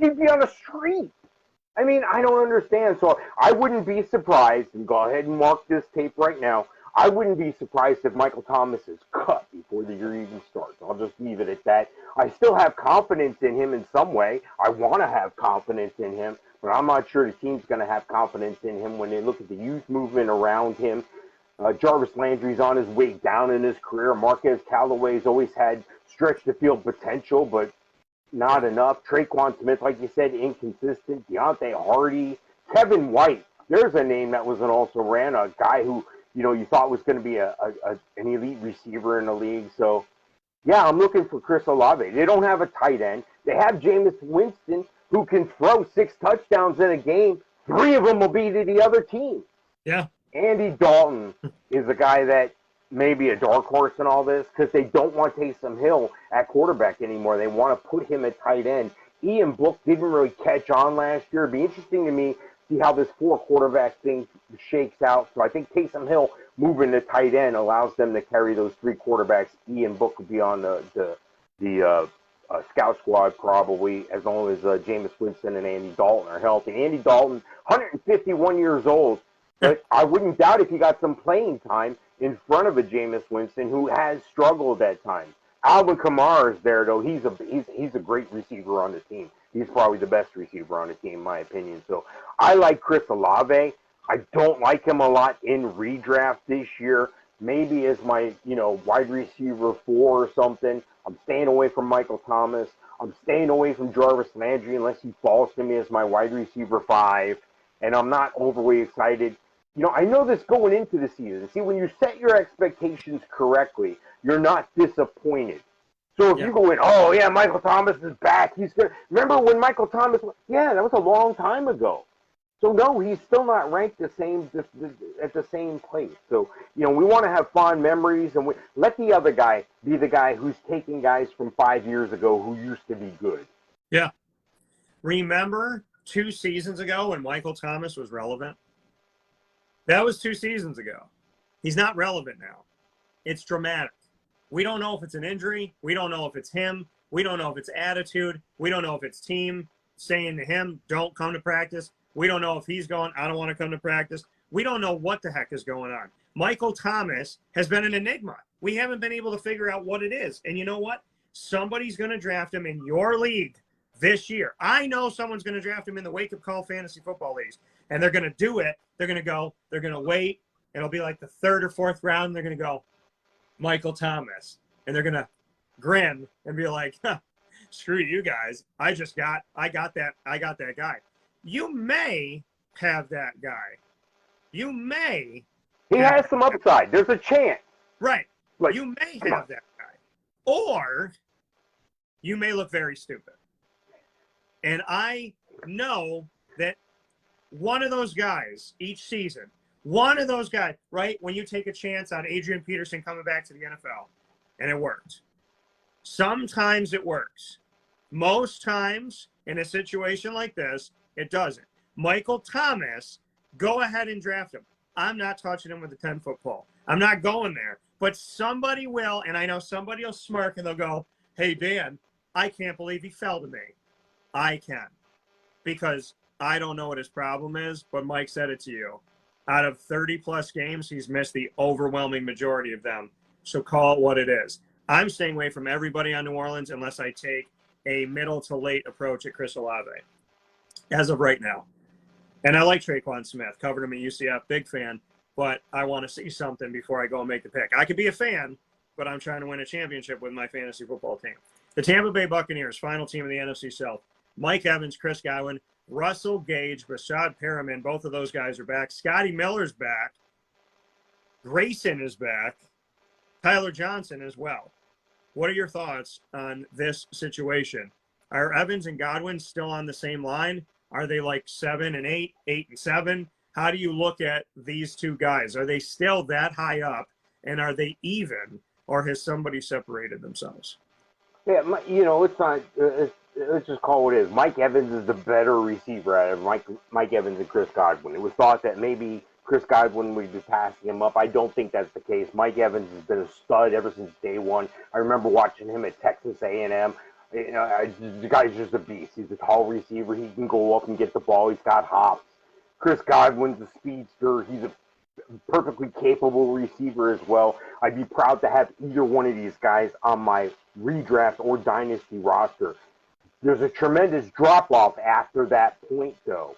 [SPEAKER 2] You'd be on the street. I mean, I don't understand. So I wouldn't be surprised, and go ahead and mark this tape right now, I wouldn't be surprised if Michael Thomas is cut before the year even starts. I'll just leave it at that. I still have confidence in him in some way. I want to have confidence in him, but I'm not sure the team's going to have confidence in him when they look at the youth movement around him. Jarvis Landry's on his way down in his career. Marquez Callaway's always had stretch-the-field potential, but not enough. Traquan Smith, like you said, inconsistent. Deontay Hardy. Kevin White. There's a name that was an also-ran, a guy who, you thought was going to be an elite receiver in the league. So, yeah, I'm looking for Chris Olave. They don't have a tight end. They have Jameis Winston, who can throw 6 touchdowns in a game. 3 of them will be to the other team.
[SPEAKER 1] Yeah.
[SPEAKER 2] Andy Dalton is a guy that may be a dark horse in all this because they don't want Taysom Hill at quarterback anymore. They want to put him at tight end. Ian Book didn't really catch on last year. It'd be interesting to me see how this 4-quarterback thing shakes out. So I think Taysom Hill moving to tight end allows them to carry those 3 quarterbacks. Ian Book will be on the scout squad probably, as long as Jameis Winston and Andy Dalton are healthy. Andy Dalton, 151 years old, but I wouldn't doubt if he got some playing time in front of a Jameis Winston who has struggled at times. Alvin Kamara is there, though. He's a great receiver on the team. He's probably the best receiver on the team, in my opinion. So I like Chris Olave. I don't like him a lot in redraft this year. Maybe as my, wide receiver 4 or something. I'm staying away from Michael Thomas. I'm staying away from Jarvis Landry unless he falls to me as my wide receiver 5. And I'm not overly excited. I know this going into the season. See, when you set your expectations correctly, you're not disappointed. So if you go in, oh, yeah, Michael Thomas is back. He's good. Remember when Michael Thomas, that was a long time ago. So, no, he's still not ranked at the same place. So, we want to have fond memories, and let the other guy be the guy who's taking guys from 5 years ago who used to be good.
[SPEAKER 1] Yeah. Remember 2 seasons ago when Michael Thomas was relevant? That was 2 seasons ago. He's not relevant now. It's dramatic. We don't know if it's an injury. We don't know if it's him. We don't know if it's attitude. We don't know if it's team saying to him, don't come to practice. We don't know if he's going, I don't want to come to practice. We don't know what the heck is going on. Michael Thomas has been an enigma. We haven't been able to figure out what it is. And you know what? Somebody's going to draft him in your league this year. I know someone's going to draft him in the Wake Up Call Fantasy Football Leagues. And they're going to do it. They're going to wait. It'll be like the third or fourth round. They're going to go, Michael Thomas. And they're going to grin and be like, huh, screw you guys. I got that guy. You may have that guy. You may.
[SPEAKER 2] He has some upside. There's a chance.
[SPEAKER 1] Right. Like, you may have that guy. Or you may look very stupid. And I know that one of those guys each season, one of those guys, right, when you take a chance on Adrian Peterson coming back to the NFL, and it worked. Sometimes it works. Most times in a situation like this, it doesn't. Michael Thomas, go ahead and draft him. I'm not touching him with a 10-foot pole. I'm not going there. But somebody will, and I know somebody will smirk and they'll go, hey, Dan, I can't believe he fell to me. I can. Because I don't know what his problem is, but Mike said it to you. Out of 30-plus games, he's missed the overwhelming majority of them. So call it what it is. I'm staying away from everybody on New Orleans unless I take a middle to late approach at Chris Olave as of right now. And I like Traquan Smith. Covered him at UCF. Big fan. But I want to see something before I go and make the pick. I could be a fan, but I'm trying to win a championship with my fantasy football team. The Tampa Bay Buccaneers, final team in the NFC South. Mike Evans, Chris Godwin, Russell Gage, Rashad Perriman. Both of those guys are back. Scotty Miller's back. Grayson is back. Tyler Johnson as well. What are your thoughts on this situation? Are Evans and Godwin still on the same line? Are they like 7 and 8, 8 and 7? How do you look at these two guys? Are they still that high up, and are they even, or has somebody separated themselves?
[SPEAKER 2] Yeah, it's not. Let's just call it what it is. Mike Evans is the better receiver out of Mike Evans and Chris Godwin. It was thought that maybe Chris Godwin would be passing him up. I don't think that's the case. Mike Evans has been a stud ever since day one. I remember watching him at Texas A&M. The guy's just a beast. He's a tall receiver. He can go up and get the ball. He's got hops. Chris Godwin's a speedster. He's a perfectly capable receiver as well. I'd be proud to have either one of these guys on my redraft or dynasty roster. There's a tremendous drop-off after that point, though.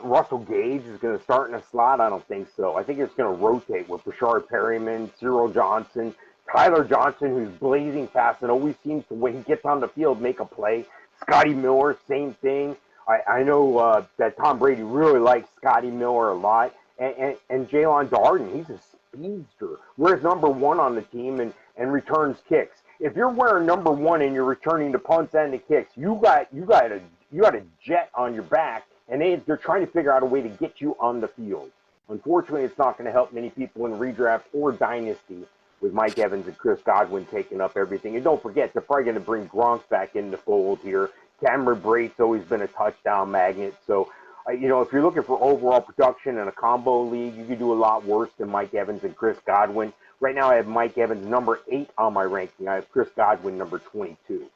[SPEAKER 2] Russell Gage is going to start in a slot? I don't think so. I think it's going to rotate with Rashard Perriman, Cyril Johnson, Tyler Johnson, who's blazing fast and always seems to, when he gets on the field, make a play. Scotty Miller, same thing. I know that Tom Brady really likes Scotty Miller a lot. And Jalen Darden, he's a speedster. Wears number 1 on the team and returns kicks. If you're wearing number 1 and you're returning the punts and the kicks, you got a jet on your back, and they're trying to figure out a way to get you on the field. Unfortunately, it's not going to help many people in redraft or dynasty with Mike Evans and Chris Godwin taking up everything. And don't forget, they're probably going to bring Gronk back in the fold here. Cameron Brate's always been a touchdown magnet. So, if you're looking for overall production in a combo league, you could do a lot worse than Mike Evans and Chris Godwin. Right now, I have Mike Evans number 8 on my ranking. I have Chris Godwin number 22.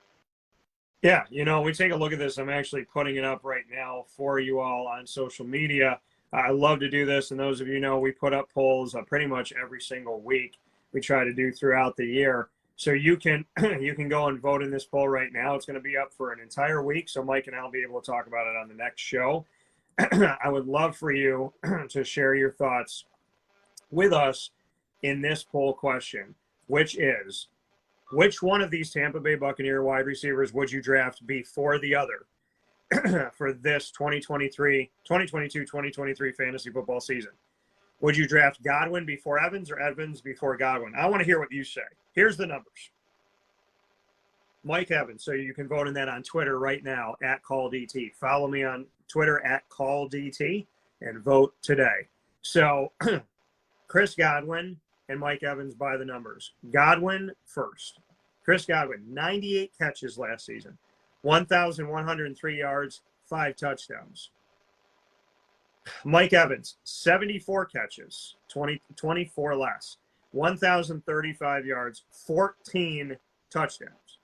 [SPEAKER 1] Yeah, we take a look at this. I'm actually putting it up right now for you all on social media. I love to do this, and those of you know we put up polls pretty much every single week. We try to do throughout the year. So you can go and vote in this poll right now. It's going to be up for an entire week, so Mike and I will be able to talk about it on the next show. I would love for you to share your thoughts with us in this poll question, which is, which one of these Tampa Bay Buccaneer wide receivers would you draft before the other for this 2022-2023 fantasy football season? Would you draft Godwin before Evans or Evans before Godwin? I want to hear what you say. Here's the numbers. Mike Evans, so you can vote in that on Twitter right now, @CallDT. Follow me on Twitter, @CallDT, and vote today. So Chris Godwin and Mike Evans by the numbers. Godwin first. Chris Godwin, 98 catches last season, 1,103 yards, 5 touchdowns. Mike Evans, 74 catches, 24 less, 1,035 yards, 14 touchdowns.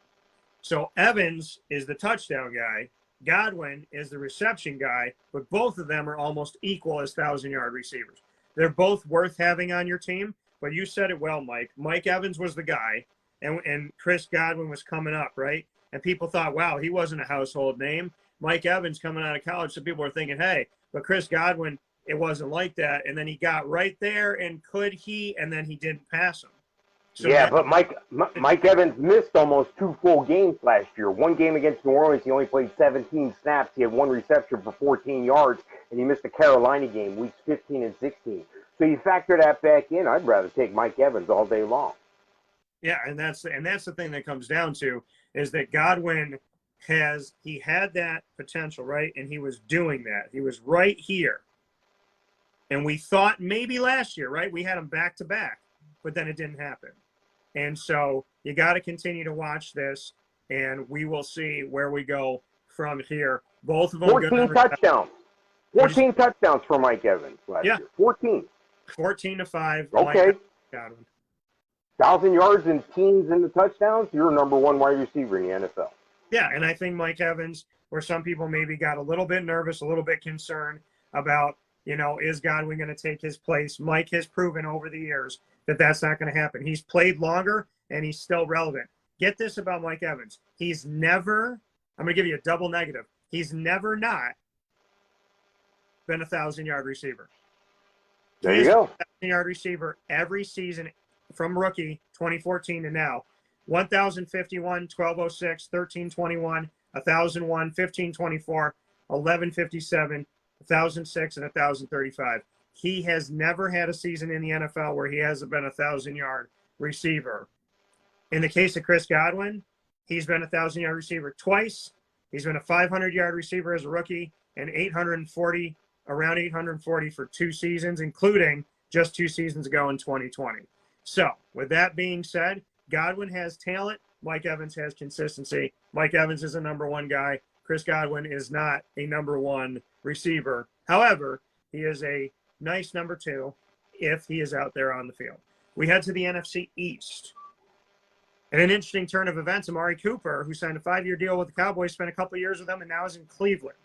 [SPEAKER 1] So Evans is the touchdown guy. Godwin is the reception guy, but both of them are almost equal as 1,000-yard receivers. They're both worth having on your team, but you said it well, Mike. Mike Evans was the guy, and Chris Godwin was coming up, right? And people thought, wow, he wasn't a household name. Mike Evans coming out of college, so people were thinking, hey, But Chris Godwin, it wasn't like that. And then he got right there, and could he? And then he didn't pass him. So
[SPEAKER 2] yeah,
[SPEAKER 1] now,
[SPEAKER 2] but Mike Evans missed almost 2 full games last year. One game against New Orleans, he only played 17 snaps. He had 1 reception for 14 yards, and he missed the Carolina game, weeks 15 and 16. So you factor that back in, I'd rather take Mike Evans all day long.
[SPEAKER 1] yeah, and that's the thing that comes down to is that Godwin had that potential, right? And he was doing that. He was right here. And we thought maybe last year, right? We had him back to back, but then it didn't happen. And so you got to continue to watch this, and we will see where we go from here. Both of them
[SPEAKER 2] 14 touchdowns. 14 touchdowns for Mike Evans last year. 14.
[SPEAKER 1] 14-5.
[SPEAKER 2] Okay.
[SPEAKER 1] Godwin.
[SPEAKER 2] 1,000 yards and teams in the touchdowns, you're number 1 wide receiver in the NFL.
[SPEAKER 1] Yeah, and I think Mike Evans, where some people maybe got a little bit nervous, a little bit concerned about, is Godwin going to take his place? Mike has proven over the years that that's not going to happen. He's played longer, and he's still relevant. Get this about Mike Evans. He's never, I'm going to give you a double negative, he's never not been a 1,000-yard receiver.
[SPEAKER 2] There you go.
[SPEAKER 1] 1,000-yard receiver every season from rookie 2014 to now. 1,051, 1,206, 1,321, 1,001, 1,524, 1,157, 1,006, and 1,035. He has never had a season in the NFL where he hasn't been a 1,000-yard receiver. In the case of Chris Godwin, he's been a 1,000-yard receiver twice. He's been a 500-yard receiver as a rookie and around 840 for 2 seasons, including just 2 seasons ago in 2020. So, with that being said, Godwin has talent. Mike Evans has consistency. Mike Evans is a number 1 guy. Chris Godwin is not a number 1 receiver. However, he is a nice number 2 if he is out there on the field. We head to the NFC East. And an interesting turn of events, Amari Cooper, who signed a 5-year deal with the Cowboys, spent a couple of years with them, and now is in Cleveland.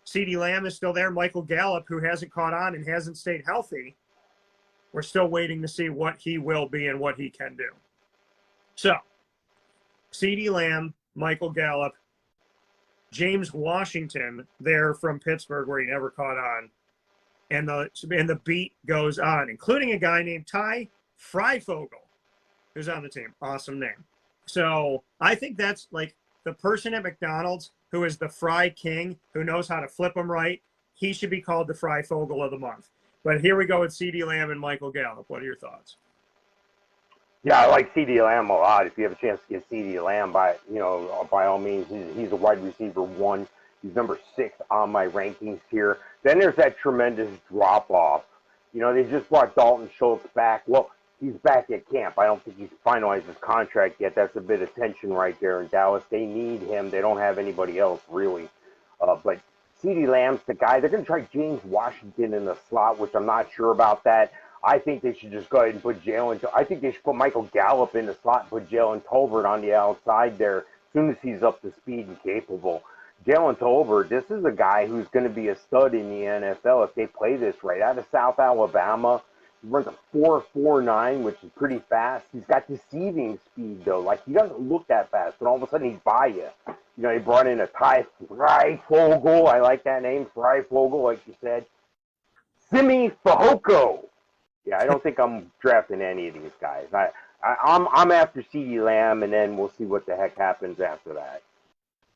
[SPEAKER 1] CeeDee Lamb is still there. Michael Gallup, who hasn't caught on and hasn't stayed healthy, we're still waiting to see what he will be and what he can do. So, CeeDee Lamb, Michael Gallup, James Washington there from Pittsburgh where he never caught on. And the beat goes on, including a guy named Ty Freifogel, who's on the team. Awesome name. So I think that's like the person at McDonald's who is the fry king, who knows how to flip them right. He should be called the Freifogel of the month. But here we go with CeeDee Lamb and Michael Gallup. What are your thoughts?
[SPEAKER 2] Yeah, I like CeeDee Lamb a lot. If you have a chance to get CeeDee Lamb, by all means, he's a wide receiver 1. He's number 6 on my rankings here. Then there's that tremendous drop-off. They just brought Dalton Schultz back. Well, he's back at camp. I don't think he's finalized his contract yet. That's a bit of tension right there in Dallas. They need him. They don't have anybody else, really. But CeeDee Lamb's the guy. They're going to try James Washington in the slot, which I'm not sure about that. I think they should just go ahead and put I think they should put Michael Gallup in the slot and put Jalen Tolbert on the outside there as soon as he's up to speed and capable. Jalen Tolbert, this is a guy who's going to be a stud in the NFL if they play this right. Out of South Alabama, he runs a 4.49, which is pretty fast. He's got deceiving speed, though. Like, he doesn't look that fast, but all of a sudden he's by you. They brought in a Ty Freifogel. I like that name, Freifogel, like you said. Simi Fehoko. Yeah, I don't think I'm drafting any of these guys. I'm after CeeDee Lamb, and then we'll see what the heck happens after that.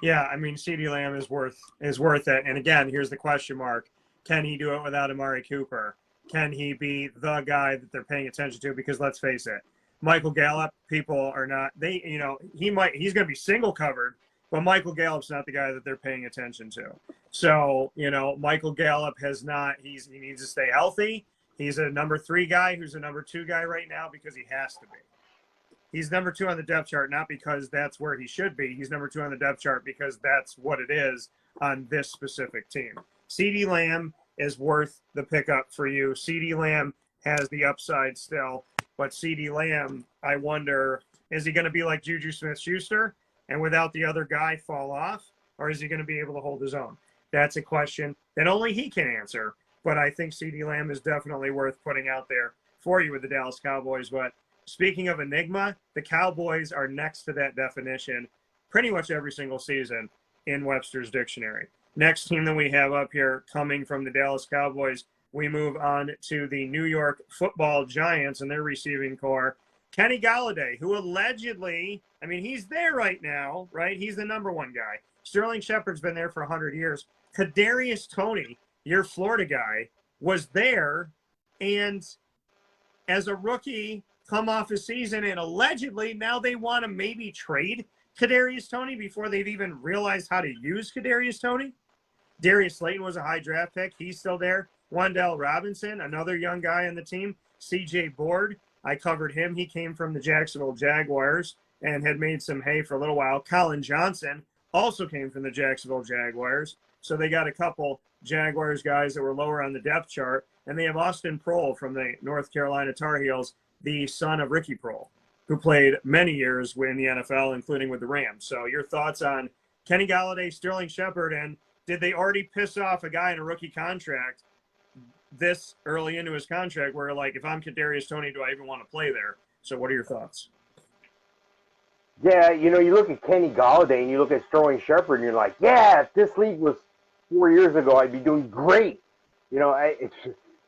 [SPEAKER 1] Yeah, I mean, CeeDee Lamb is worth it. And again, here's the question mark: can he do it without Amari Cooper? Can he be the guy that they're paying attention to? Because let's face it, Michael Gallup, people are not. He's going to be single covered, but Michael Gallup's not the guy that they're paying attention to. So Michael Gallup has not. He needs to stay healthy. He's a number 3 guy who's a number 2 guy right now because he has to be. He's number 2 on the depth chart, not because that's where he should be. He's number 2 on the depth chart because that's what it is on this specific team. CeeDee Lamb is worth the pickup for you. CeeDee Lamb has the upside still, but CeeDee Lamb, I wonder, is he going to be like Juju Smith-Schuster and without the other guy fall off, or is he going to be able to hold his own? That's a question that only he can answer. But I think CeeDee Lamb is definitely worth putting out there for you with the Dallas Cowboys. But speaking of enigma, the Cowboys are next to that definition pretty much every single season in Webster's dictionary. Next team that we have up here coming from the Dallas Cowboys, we move on to the New York Football Giants and their receiving core. Kenny Golladay, who allegedly, I mean, he's there right now, right? He's the number one guy. Sterling Shepard's been there for 100 years. Kadarius Toney, your Florida guy, was there, and as a rookie, come off a season, and allegedly now they want to maybe trade Kadarius Toney before they've even realized how to use Kadarius Toney. Darius Slayton was a high draft pick. He's still there. Wan'Dale Robinson, another young guy on the team. C.J. Board, I covered him. He came from the Jacksonville Jaguars and had made some hay for a little while. Colin Johnson also came from the Jacksonville Jaguars. So they got a couple Jaguars guys that were lower on the depth chart. And they have Austin Proehl from the North Carolina Tar Heels, the son of Ricky Proehl, who played many years in the NFL, including with the Rams. So your thoughts on Kenny Golladay, Sterling Shepard, and did they already piss off a guy in a rookie contract this early into his contract where, like, if I'm Kadarius Toney, do I even want to play there? So what are your thoughts?
[SPEAKER 2] Yeah, you look at Kenny Golladay and you look at Sterling Shepard and you're like, yeah, if this league was 4 years ago, I'd be doing great. It's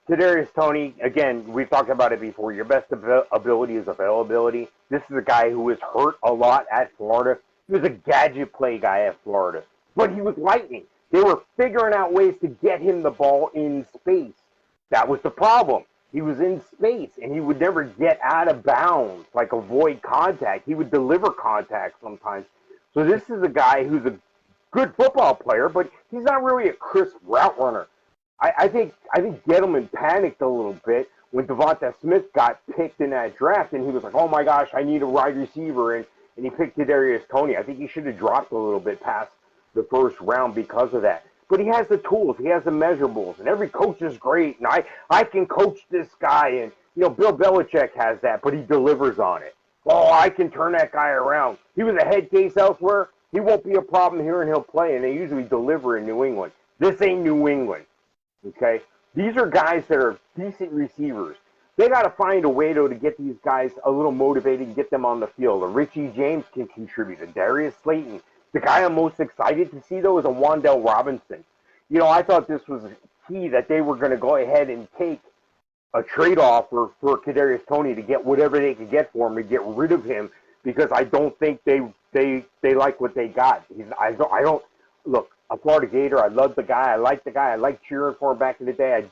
[SPEAKER 2] Kadarius Toney, again, we've talked about it before. Your best ability is availability. This is a guy who was hurt a lot at Florida. He was a gadget play guy at Florida, but he was lightning. They were figuring out ways to get him the ball in space. That was the problem. He was in space, and he would never get out of bounds, like avoid contact. He would deliver contact sometimes. So this is a guy who's a good football player, but he's not really a crisp route runner. I think Gettleman panicked a little bit when Devonta Smith got picked in that draft, and he was like, oh my gosh, I need a wide receiver, and he picked Kadarius Toney. I think he should have dropped a little bit past the first round because of that. But he has the tools, he has the measurables, and every coach is great, and I can coach this guy, and Bill Belichick has that, but he delivers on it. Oh, I can turn that guy around. He was a head case elsewhere. He won't be a problem here, and he'll play, and they usually deliver in New England. This ain't New England. Okay, these are guys that are decent receivers. They got to find a way, though, to get these guys a little motivated and get them on the field. A Richie James can contribute. A Darius Slayton. The guy I'm most excited to see, though, is a Wan'Dale Robinson. I thought this was key that they were going to go ahead and take a trade offer for Kadarius Toney to get whatever they could get for him to get rid of him, because I don't think they like what they got. I don't look. A Florida Gator. I love the guy. I like the guy. I like cheering for him back in the day.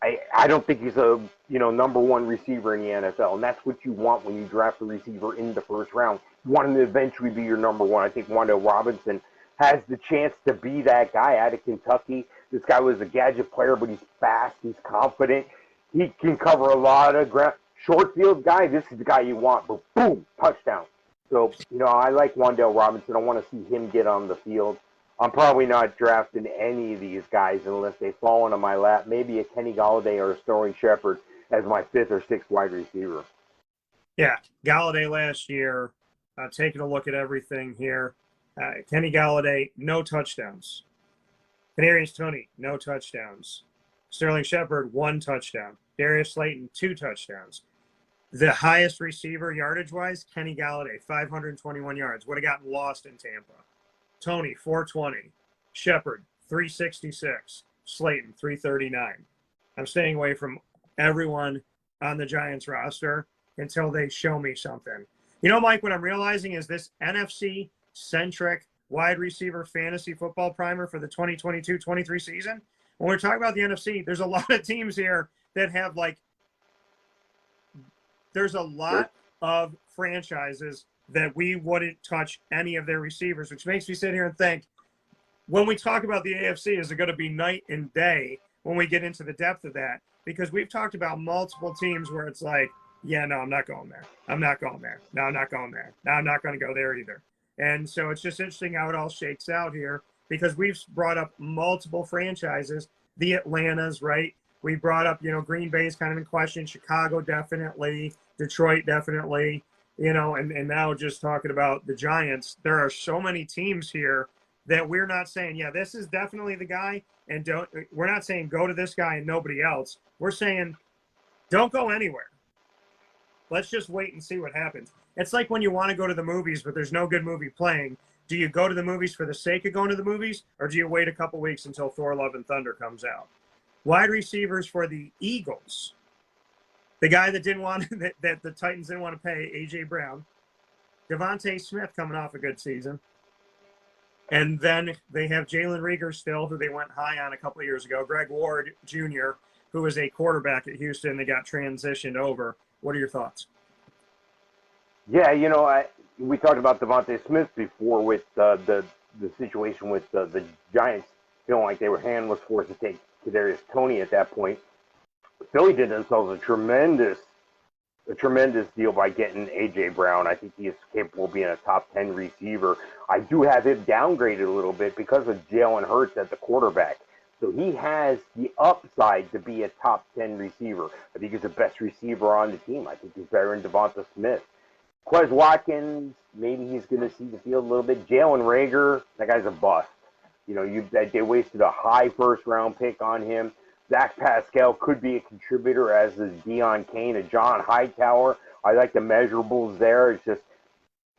[SPEAKER 2] I don't think he's a number one receiver in the NFL, and that's what you want when you draft a receiver in the first round. You want him to eventually be your number one. I think Wan'Dale Robinson has the chance to be that guy out of Kentucky. This guy was a gadget player, but he's fast. He's confident. He can cover a lot of ground. Short field guy. This is the guy you want. But boom, touchdown. So I like Wan'Dale Robinson. I want to see him get on the field. I'm probably not drafting any of these guys unless they fall into my lap. Maybe a Kenny Golladay or a Sterling Shepard as my fifth or sixth wide receiver.
[SPEAKER 1] Yeah, Golladay last year, taking a look at everything here. Kenny Golladay, no touchdowns. Kadarius Toney, no touchdowns. Sterling Shepard, 1 touchdown. Darius Slayton, 2 touchdowns. The highest receiver yardage-wise, Kenny Golladay, 521 yards. Would have gotten lost in Tampa. Toney, 420. Shepard, 366. Slayton, 339. I'm staying away from everyone on the Giants roster until they show me something. Mike, what I'm realizing is this NFC-centric wide receiver fantasy football primer for the 2022-23 season. When we're talking about the NFC, there's a lot of teams here that have, there's a lot of franchises that we wouldn't touch any of their receivers, which makes me sit here and think, when we talk about the AFC, is it going to be night and day when we get into the depth of that? Because we've talked about multiple teams where it's like, yeah, no, I'm not going there. I'm not going there. No, I'm not going there. No, I'm not going to go there either. And so it's just interesting how it all shakes out here, because we've brought up multiple franchises, the Atlantas, right? We brought up, Green Bay's kind of in question, Chicago definitely, Detroit definitely. And now just talking about the Giants, there are so many teams here that we're not saying, yeah, this is definitely the guy, and we're not saying go to this guy and nobody else. We're saying don't go anywhere. Let's just wait and see what happens. It's like when you want to go to the movies, but there's no good movie playing. Do you go to the movies for the sake of going to the movies, or do you wait a couple weeks until Thor: Love and Thunder comes out? Wide receivers for the Eagles, the guy that didn't want that the Titans didn't want to pay, A.J. Brown, Devontae Smith coming off a good season, and then they have Jalen Reagor still, who they went high on a couple of years ago, Greg Ward Jr., who was a quarterback at Houston. They got transitioned over. What are your thoughts?
[SPEAKER 2] Yeah, we talked about Devontae Smith before with the situation with the Giants feeling like they were handless forced to take Kadarius Toney at that point. Philly did themselves a tremendous deal by getting A.J. Brown. I think he is capable of being a top 10 receiver. I do have him downgraded a little bit because of Jalen Hurts at the quarterback. So he has the upside to be a top 10 receiver. I think he's the best receiver on the team. I think he's better than Devonta Smith. Quez Watkins, maybe he's going to see the field a little bit. Jalen Reagor, that guy's a bust. They wasted a high first-round pick on him. Zach Pascal could be a contributor, as is Deion Kane and John Hightower. I like the measurables there. It's just,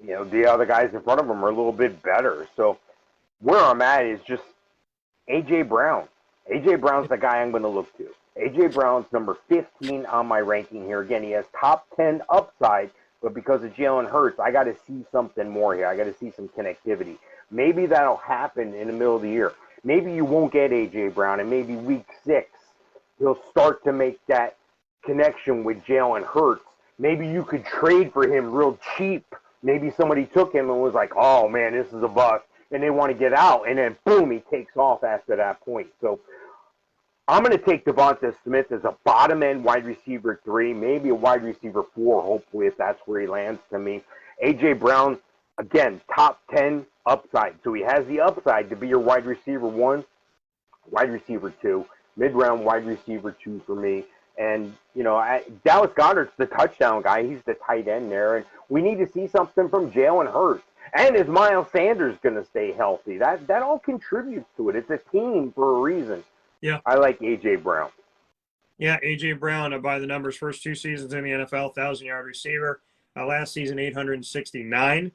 [SPEAKER 2] the other guys in front of him are a little bit better. So where I'm at is just A.J. Brown. A.J. Brown's the guy I'm going to look to. A.J. Brown's number 15 on my ranking here. Again, he has top 10 upside, but because of Jalen Hurts, I got to see something more here. I got to see some connectivity. Maybe that'll happen in the middle of the year. Maybe you won't get A.J. Brown, and maybe week 6 he'll start to make that connection with Jalen Hurts. Maybe you could trade for him real cheap. Maybe somebody took him and was like, oh, man, this is a bust, and they want to get out, and then, boom, he takes off after that point. So I'm going to take Devonta Smith as a bottom-end wide receiver 3, maybe a wide receiver 4, hopefully, if that's where he lands to me. A.J. Brown, again, top 10 upside. So he has the upside to be your wide receiver 1, wide receiver 2, mid-round wide receiver 2 for me. And, Dallas Goedert's the touchdown guy. He's the tight end there. And we need to see something from Jalen Hurts. And is Miles Sanders going to stay healthy? That all contributes to it. It's a team for a reason.
[SPEAKER 1] Yeah.
[SPEAKER 2] I like A.J. Brown.
[SPEAKER 1] Yeah, A.J. Brown, by the numbers, first 2 seasons in the NFL, 1,000-yard receiver. Last season, 869.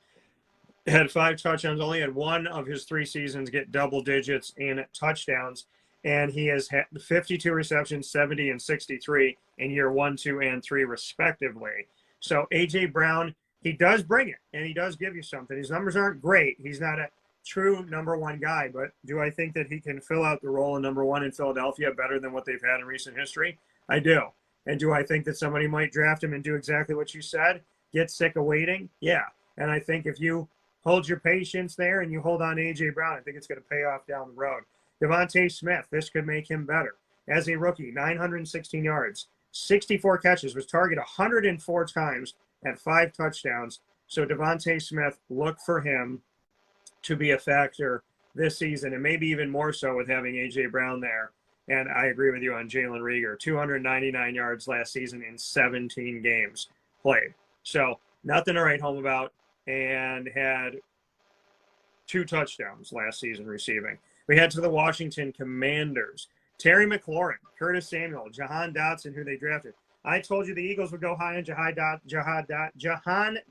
[SPEAKER 1] Had 5 touchdowns, only had 1 of his 3 seasons get double digits in touchdowns. And he has had 52 receptions, 70 and 63 in year 1, 2, and 3, respectively. So A.J. Brown, he does bring it, and he does give you something. His numbers aren't great. He's not a true number 1 guy, but do I think that he can fill out the role of number 1 in Philadelphia better than what they've had in recent history? I do. And do I think that somebody might draft him and do exactly what you said? Get sick of waiting? Yeah. And I think if you hold your patience there and you hold on to A.J. Brown, I think it's going to pay off down the road. Devontae Smith, this could make him better. As a rookie, 916 yards, 64 catches, was targeted 104 times at 5 touchdowns. So Devontae Smith, look for him to be a factor this season, and maybe even more so with having A.J. Brown there. And I agree with you on Jalen Reagor, 299 yards last season in 17 games played. So nothing to write home about, and had 2 touchdowns last season receiving. We head to the Washington Commanders. Terry McLaurin, Curtis Samuel, Jahan Dotson, who they drafted. I told you the Eagles would go high on Jahan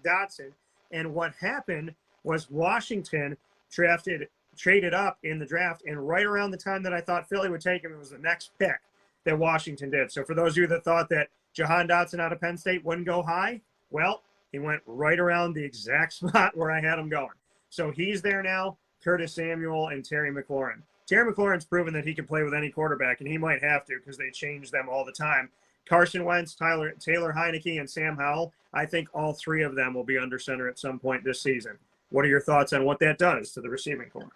[SPEAKER 1] Dotson. And what happened was Washington traded up in the draft, and right around the time that I thought Philly would take him, it was the next pick that Washington did. So for those of you that thought that Jahan Dotson out of Penn State wouldn't go high, well, he went right around the exact spot where I had him going. So he's there now. Curtis Samuel and Terry McLaurin. Terry McLaurin's proven that he can play with any quarterback, and he might have to because they change them all the time. Carson Wentz, Taylor Heineke, and Sam Howell, I think all 3 of them will be under center at some point this season. What are your thoughts on what that does to the receiving corps?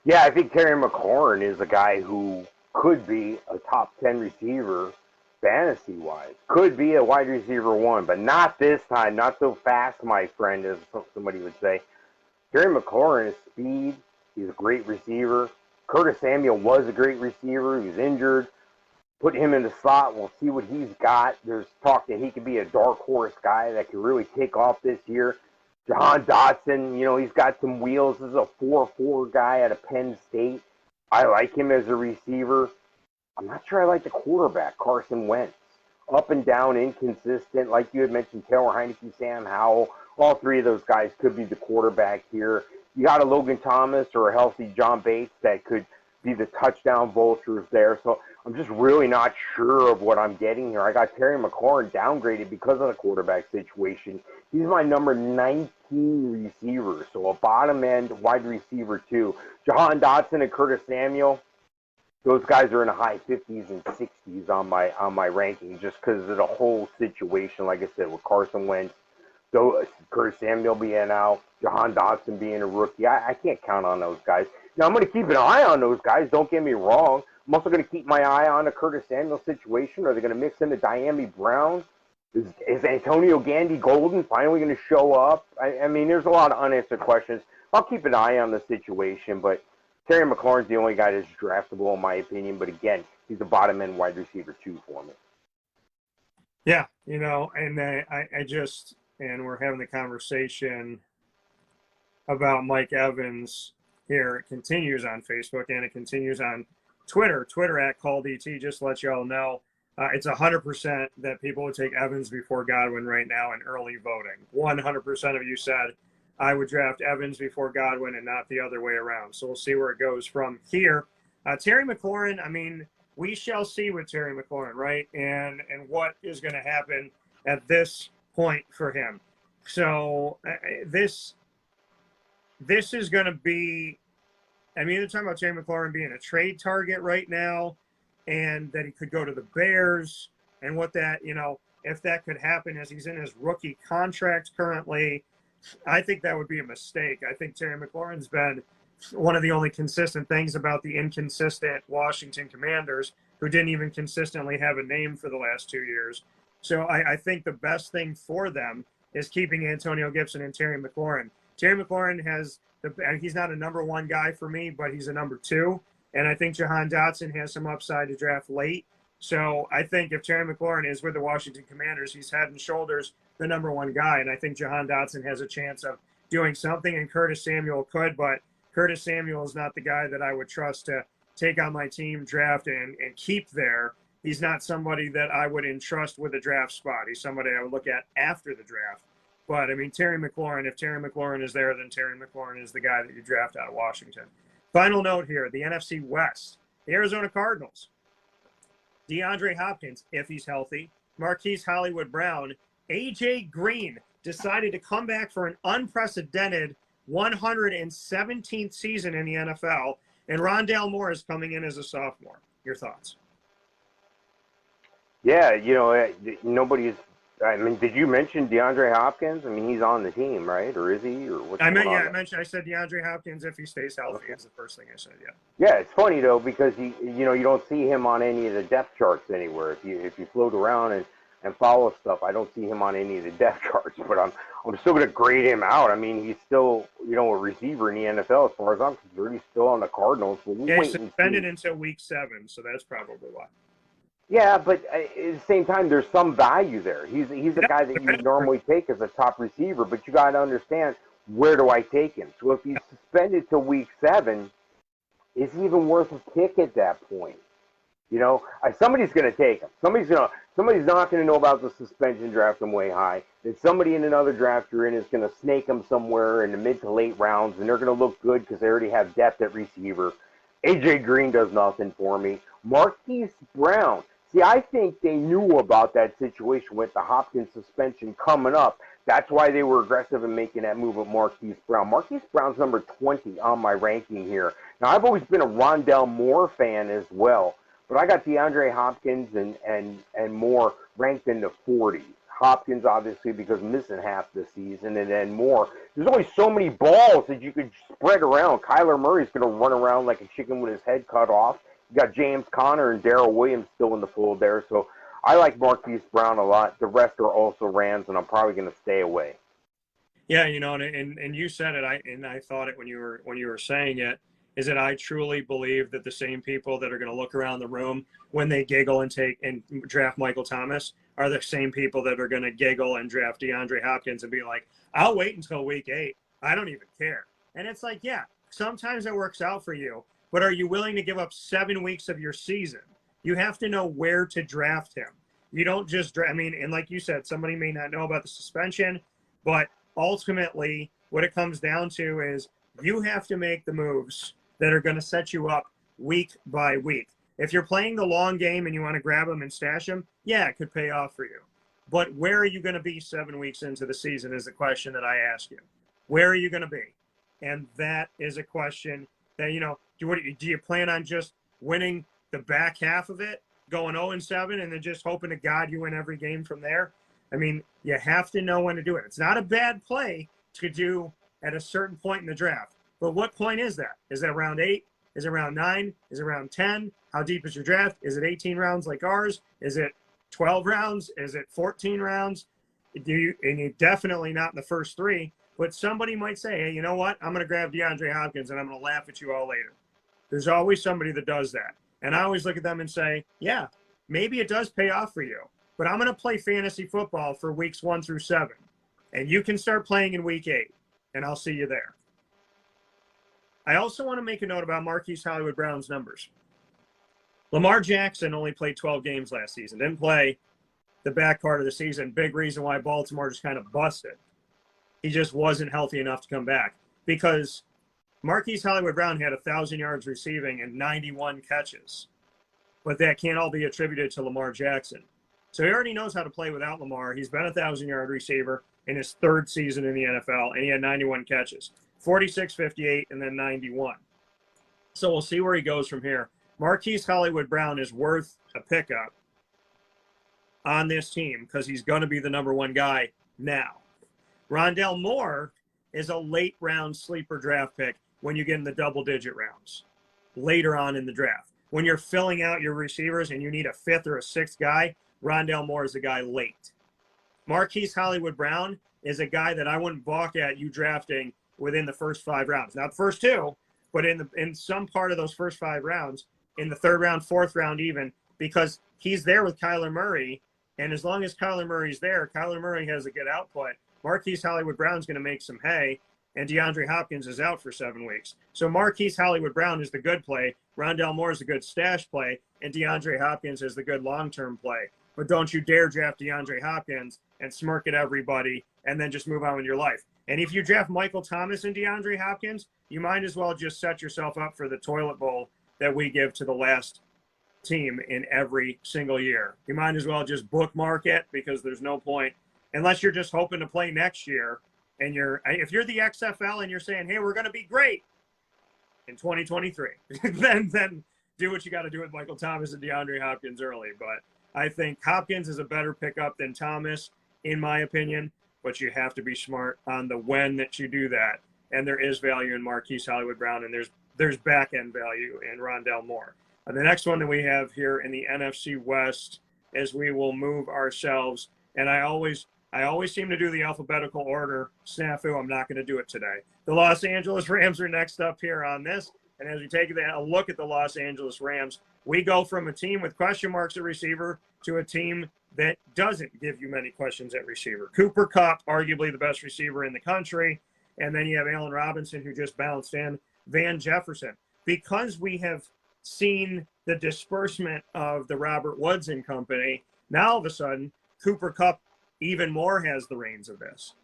[SPEAKER 2] Yeah, I think Terry McLaurin is a guy who could be a top 10 receiver fantasy-wise. Could be a wide receiver 1, but not this time. Not so fast, my friend, as somebody would say. Terry McLaurin is speed. He's a great receiver. Curtis Samuel was a great receiver. He was injured. Put him in the slot. We'll see what he's got. There's talk that he could be a dark horse guy that could really take off this year. Jahan Dotson, he's got some wheels. This is a 4-4 guy out of Penn State. I like him as a receiver. I'm not sure I like the quarterback, Carson Wentz. Up and down, inconsistent. Like you had mentioned, Taylor Heineke, Sam Howell. All 3 of those guys could be the quarterback here. you got a Logan Thomas or a healthy John Bates that could be the touchdown vultures there. So I'm just really not sure of what I'm getting here. I got Terry McLaurin downgraded because of the quarterback situation. He's my number 19 receiver, so a bottom end wide receiver too. Jahan Dotson and Curtis Samuel, those guys are in the high 50s and 60s on my ranking just because of the whole situation. Like I said, with Carson Wentz, so Curtis Samuel being out, Jahan Dotson being a rookie, I can't count on those guys. Now I'm going to keep an eye on those guys. Don't get me wrong. I'm also going to keep my eye on the Curtis Samuel situation. Are they going to mix in the Diami Brown? Is Antonio Gandy Golden finally going to show up? I mean, there's a lot of unanswered questions. I'll keep an eye on the situation, but Terry McLaurin's the only guy that's draftable in my opinion. But again, he's a bottom end wide receiver too for me.
[SPEAKER 1] Yeah, you know, and I just, and we're having the conversation about Mike Evans here. It continues on Facebook and it continues on Twitter at CallDT, just to let you all know. It's 100% that people would take Evans before Godwin right now in early voting. 100% of you said I would draft Evans before Godwin and not the other way around. So we'll see where it goes from here. Terry McLaurin, I mean, we shall see with Terry McLaurin, right? And what is going to happen at this point for him. So this is going to be, I mean, they're talking about Terry McLaurin being a trade target right now and that he could go to the Bears and what that, you know, if that could happen as he's in his rookie contract currently, I think that would be a mistake. I think Terry McLaurin's been one of the only consistent things about the inconsistent Washington Commanders who didn't even consistently have a name for the last 2 years. So I think the best thing for them is keeping Antonio Gibson and Terry McLaurin. Terry McLaurin and he's not a number one guy for me, but he's a number two. And I think Jahan Dotson has some upside to draft late. So I think if Terry McLaurin is with the Washington Commanders, he's head and shoulders the number one guy. And I think Jahan Dotson has a chance of doing something, and Curtis Samuel could, but Curtis Samuel is not the guy that I would trust to take on my team, draft, and keep there. He's not somebody that I would entrust with a draft spot. He's somebody I would look at after the draft. But, I mean, Terry McLaurin, if Terry McLaurin is there, then Terry McLaurin is the guy that you draft out of Washington. Final note here, the NFC West. The Arizona Cardinals. DeAndre Hopkins, if he's healthy. Marquise Hollywood Brown. A.J. Green decided to come back for an unprecedented 117th season in the NFL. And Rondale Moore is coming in as a sophomore. Your thoughts?
[SPEAKER 2] Yeah, you know, nobody's. I mean, did you mention DeAndre Hopkins? I mean, he's on the team, right? Or is he? Or what's going on?
[SPEAKER 1] I said DeAndre Hopkins if he stays healthy is the first thing I said. Yeah.
[SPEAKER 2] Yeah, it's funny though because you don't see him on any of the depth charts anywhere. If you float around and follow stuff, I don't see him on any of the depth charts. But I'm still going to grade him out. I mean, he's still a receiver in the NFL as far as I'm concerned. He's still on the Cardinals. So
[SPEAKER 1] yeah, he's suspended until week 7, so that's probably why.
[SPEAKER 2] Yeah, but at the same time, there's some value there. He's a guy that you normally take as a top receiver, but you got to understand, where do I take him? So if he's suspended till week 7, is he even worth a pick at that point? You know, somebody's going to take him. Somebody's not going to know about the suspension, draft him way high. Then somebody in another draft you're in is going to snake him somewhere in the mid to late rounds, and they're going to look good because they already have depth at receiver. A.J. Green does nothing for me. Marquise Brown. See, I think they knew about that situation with the Hopkins suspension coming up. That's why they were aggressive in making that move with Marquise Brown. Marquise Brown's number 20 on my ranking here. Now, I've always been a Rondale Moore fan as well, but I got DeAndre Hopkins and Moore ranked in the 40s. Hopkins, obviously, because missing half the season, and then Moore. There's only so many balls that you could spread around. Kyler Murray's going to run around like a chicken with his head cut off. You got James Conner and Darrell Williams still in the fold there. So I like Marquise Brown a lot. The rest are also Rams, and I'm probably going to stay away.
[SPEAKER 1] Yeah, you know, and you said it. I thought it when you were saying it. Is that I truly believe that the same people that are going to look around the room when they giggle and take and draft Michael Thomas are the same people that are going to giggle and draft DeAndre Hopkins and be like, "I'll wait until week 8. I don't even care." And it's like, yeah, sometimes it works out for you. But are you willing to give up 7 weeks of your season? You have to know where to draft him. You don't just draft. I mean, and like you said, somebody may not know about the suspension, but ultimately what it comes down to is You have to make the moves that are going to set you up week by week. If you're playing the long game and you want to grab them and stash them, yeah, it could pay off for you. But where are you going to be 7 weeks into the season is the question that I ask you. Where are you going to be? And that is a question that, do you plan on just winning the back half of it, going 0-7, and then just hoping to God you win every game from there? I mean, you have to know when to do it. It's not a bad play to do at a certain point in the draft. But what point is that? Is that round 8? Is it round 9? Is it round 10? How deep is your draft? Is it 18 rounds like ours? Is it 12 rounds? Is it 14 rounds? And you're definitely not in the first 3. But somebody might say, hey, you know what? I'm going to grab DeAndre Hopkins and I'm going to laugh at you all later. There's always somebody that does that. And I always look at them and say, yeah, maybe it does pay off for you. But I'm going to play fantasy football for weeks 1 through 7. And you can start playing in week 8. And I'll see you there. I also want to make a note about Marquise Hollywood Brown's numbers. Lamar Jackson only played 12 games last season. Didn't play the back part of the season. Big reason why Baltimore just kind of busted. He just wasn't healthy enough to come back. Because Marquise Hollywood Brown had 1,000 yards receiving and 91 catches. But that can't all be attributed to Lamar Jackson. So he already knows how to play without Lamar. He's been a 1,000-yard receiver in his 3rd season in the NFL, and he had 91 catches. 46, 58, and then 91. So we'll see where he goes from here. Marquise Hollywood Brown is worth a pickup on this team because he's going to be the number 1 guy now. Rondale Moore is a late round sleeper draft pick when you get in the double-digit rounds later on in the draft. When you're filling out your receivers and you need a 5th or a 6th guy, Rondale Moore is a guy late. Marquise Hollywood Brown is a guy that I wouldn't balk at you drafting within the first 5 rounds. Not the first 2, but in some part of those first 5 rounds, in the 3rd round, 4th round even, because he's there with Kyler Murray, and as long as Kyler Murray's there, Kyler Murray has a good output. Marquise Hollywood Brown's going to make some hay, and DeAndre Hopkins is out for 7 weeks. So Marquise Hollywood Brown is the good play, Rondale Moore is the good stash play, and DeAndre Hopkins is the good long-term play. But don't you dare draft DeAndre Hopkins and smirk at everybody and then just move on with your life. And if you draft Michael Thomas and DeAndre Hopkins, you might as well just set yourself up for the toilet bowl that we give to the last team in every single year. You might as well just bookmark it because there's no point unless you're just hoping to play next year. And if you're the XFL and you're saying, hey, we're going to be great in 2023, then do what you got to do with Michael Thomas and DeAndre Hopkins early. But I think Hopkins is a better pickup than Thomas, in my opinion. But you have to be smart on the when that you do that. And there is value in Marquise Hollywood Brown, and there's back-end value in Rondale Moore. The next one that we have here in the NFC West is we will move ourselves. And I always seem to do the alphabetical order. Snafu, I'm not going to do it today. The Los Angeles Rams are next up here on this. And as we take a look at the Los Angeles Rams, we go from a team with question marks at receiver to a team that doesn't give you many questions at receiver. Cooper Kupp, arguably the best receiver in the country. And then you have Allen Robinson, who just bounced in. Van Jefferson. Because we have seen the disbursement of the Robert Woods and company, now all of a sudden, Cooper Kupp even more has the reins of this.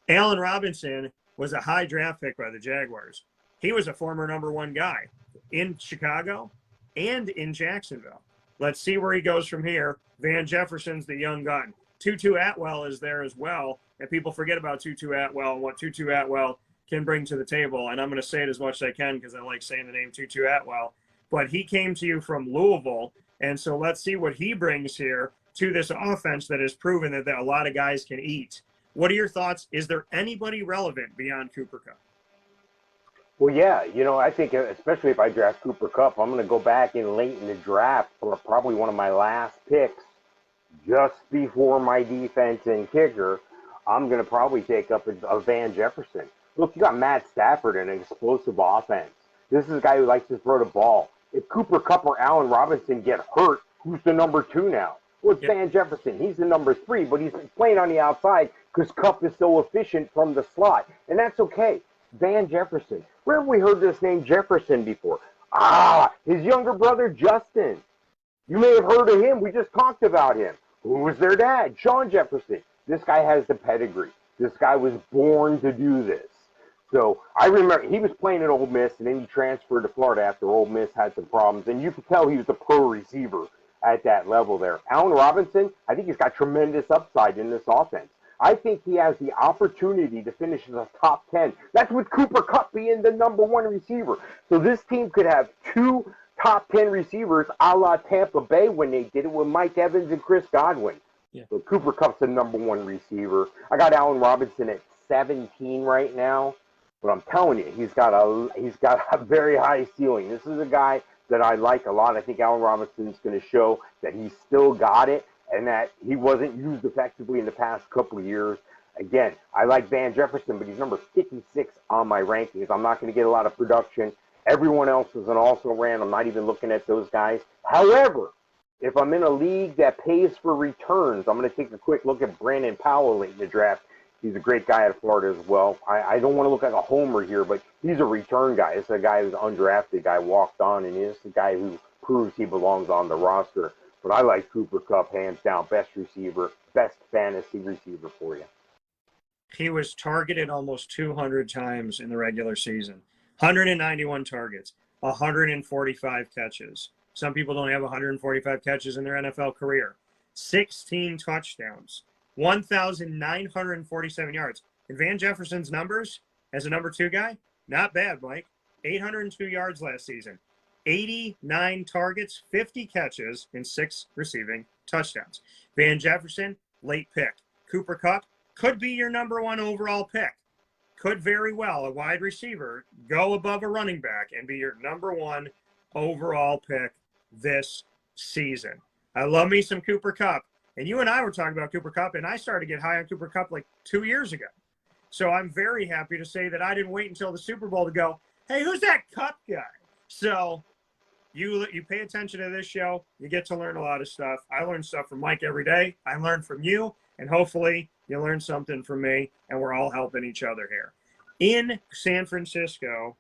[SPEAKER 1] Allen Robinson was a high draft pick by the Jaguars. He was a former number 1 guy in Chicago and in Jacksonville. Let's see where he goes from here. Van Jefferson's the young gun. Tutu Atwell is there as well, and people forget about Tutu Atwell and what Tutu Atwell can bring to the table. And I'm going to say it as much as I can because I like saying the name Tutu Atwell. But he came to you from Louisville, and so let's see what he brings here to this offense that has proven that a lot of guys can eat. What are your thoughts? Is there anybody relevant beyond Cooper Kupp?
[SPEAKER 2] Well, yeah, I think especially if I draft Cooper Kupp, I'm going to go back in late in the draft for probably one of my last picks just before my defense and kicker. I'm going to probably take up a Van Jefferson. Look, you got Matt Stafford and an explosive offense. This is a guy who likes to throw the ball. If Cooper Kupp or Allen Robinson get hurt, who's the number 2 now? Well, it's Van Jefferson. He's the number 3, but he's playing on the outside because Kupp is so efficient from the slot. And that's okay. Van Jefferson. Where have we heard this name Jefferson before? His younger brother, Justin. You may have heard of him. We just talked about him. Who was their dad? Sean Jefferson. This guy has the pedigree. This guy was born to do this. So I remember he was playing at Ole Miss, and then he transferred to Florida after Ole Miss had some problems. And you could tell he was a pro receiver at that level there. Allen Robinson, I think he's got tremendous upside in this offense. I think he has the opportunity to finish as a top 10. That's with Cooper Kupp being the number one receiver. So this team could have two top 10 receivers a la Tampa Bay when they did it with Mike Evans and Chris Godwin.
[SPEAKER 1] Yeah.
[SPEAKER 2] So Cooper Kupp's the number one receiver. I got Allen Robinson at 17 right now. But I'm telling you, he's got a very high ceiling. This is a guy that I like a lot. I think Allen Robinson's going to show that he's still got it and that he wasn't used effectively in the past couple of years. Again, I like Van Jefferson, but he's number 56 on my rankings. I'm not going to get a lot of production. Everyone else is an also-ran. I'm not even looking at those guys. However, if I'm in a league that pays for returns, I'm going to take a quick look at Brandon Powell late in the draft. He's a great guy out of Florida as well. I don't want to look like a homer here, but he's a return guy. It's a guy who's undrafted, guy walked on, and he's a guy who proves he belongs on the roster. But I like Cooper Kupp, hands down, best receiver, best fantasy receiver for you.
[SPEAKER 1] He was targeted almost 200 times in the regular season. 191 targets, 145 catches. Some people don't have 145 catches in their NFL career. 16 touchdowns. 1,947 yards. And Van Jefferson's numbers as a number two guy, not bad, Mike. 802 yards last season. 89 targets, 50 catches, and 6 receiving touchdowns. Van Jefferson, late pick. Cooper Kupp could be your number one overall pick. Could very well, a wide receiver, go above a running back and be your number one overall pick this season. I love me some Cooper Kupp. And you and I were talking about Cooper Kupp, and I started to get high on Cooper Kupp like 2 years ago. So I'm very happy to say that I didn't wait until the Super Bowl to go, hey, who's that Kupp guy? So you pay attention to this show. You get to learn a lot of stuff. I learn stuff from Mike every day. I learn from you, and hopefully you learn something from me, and we're all helping each other here. In San Francisco,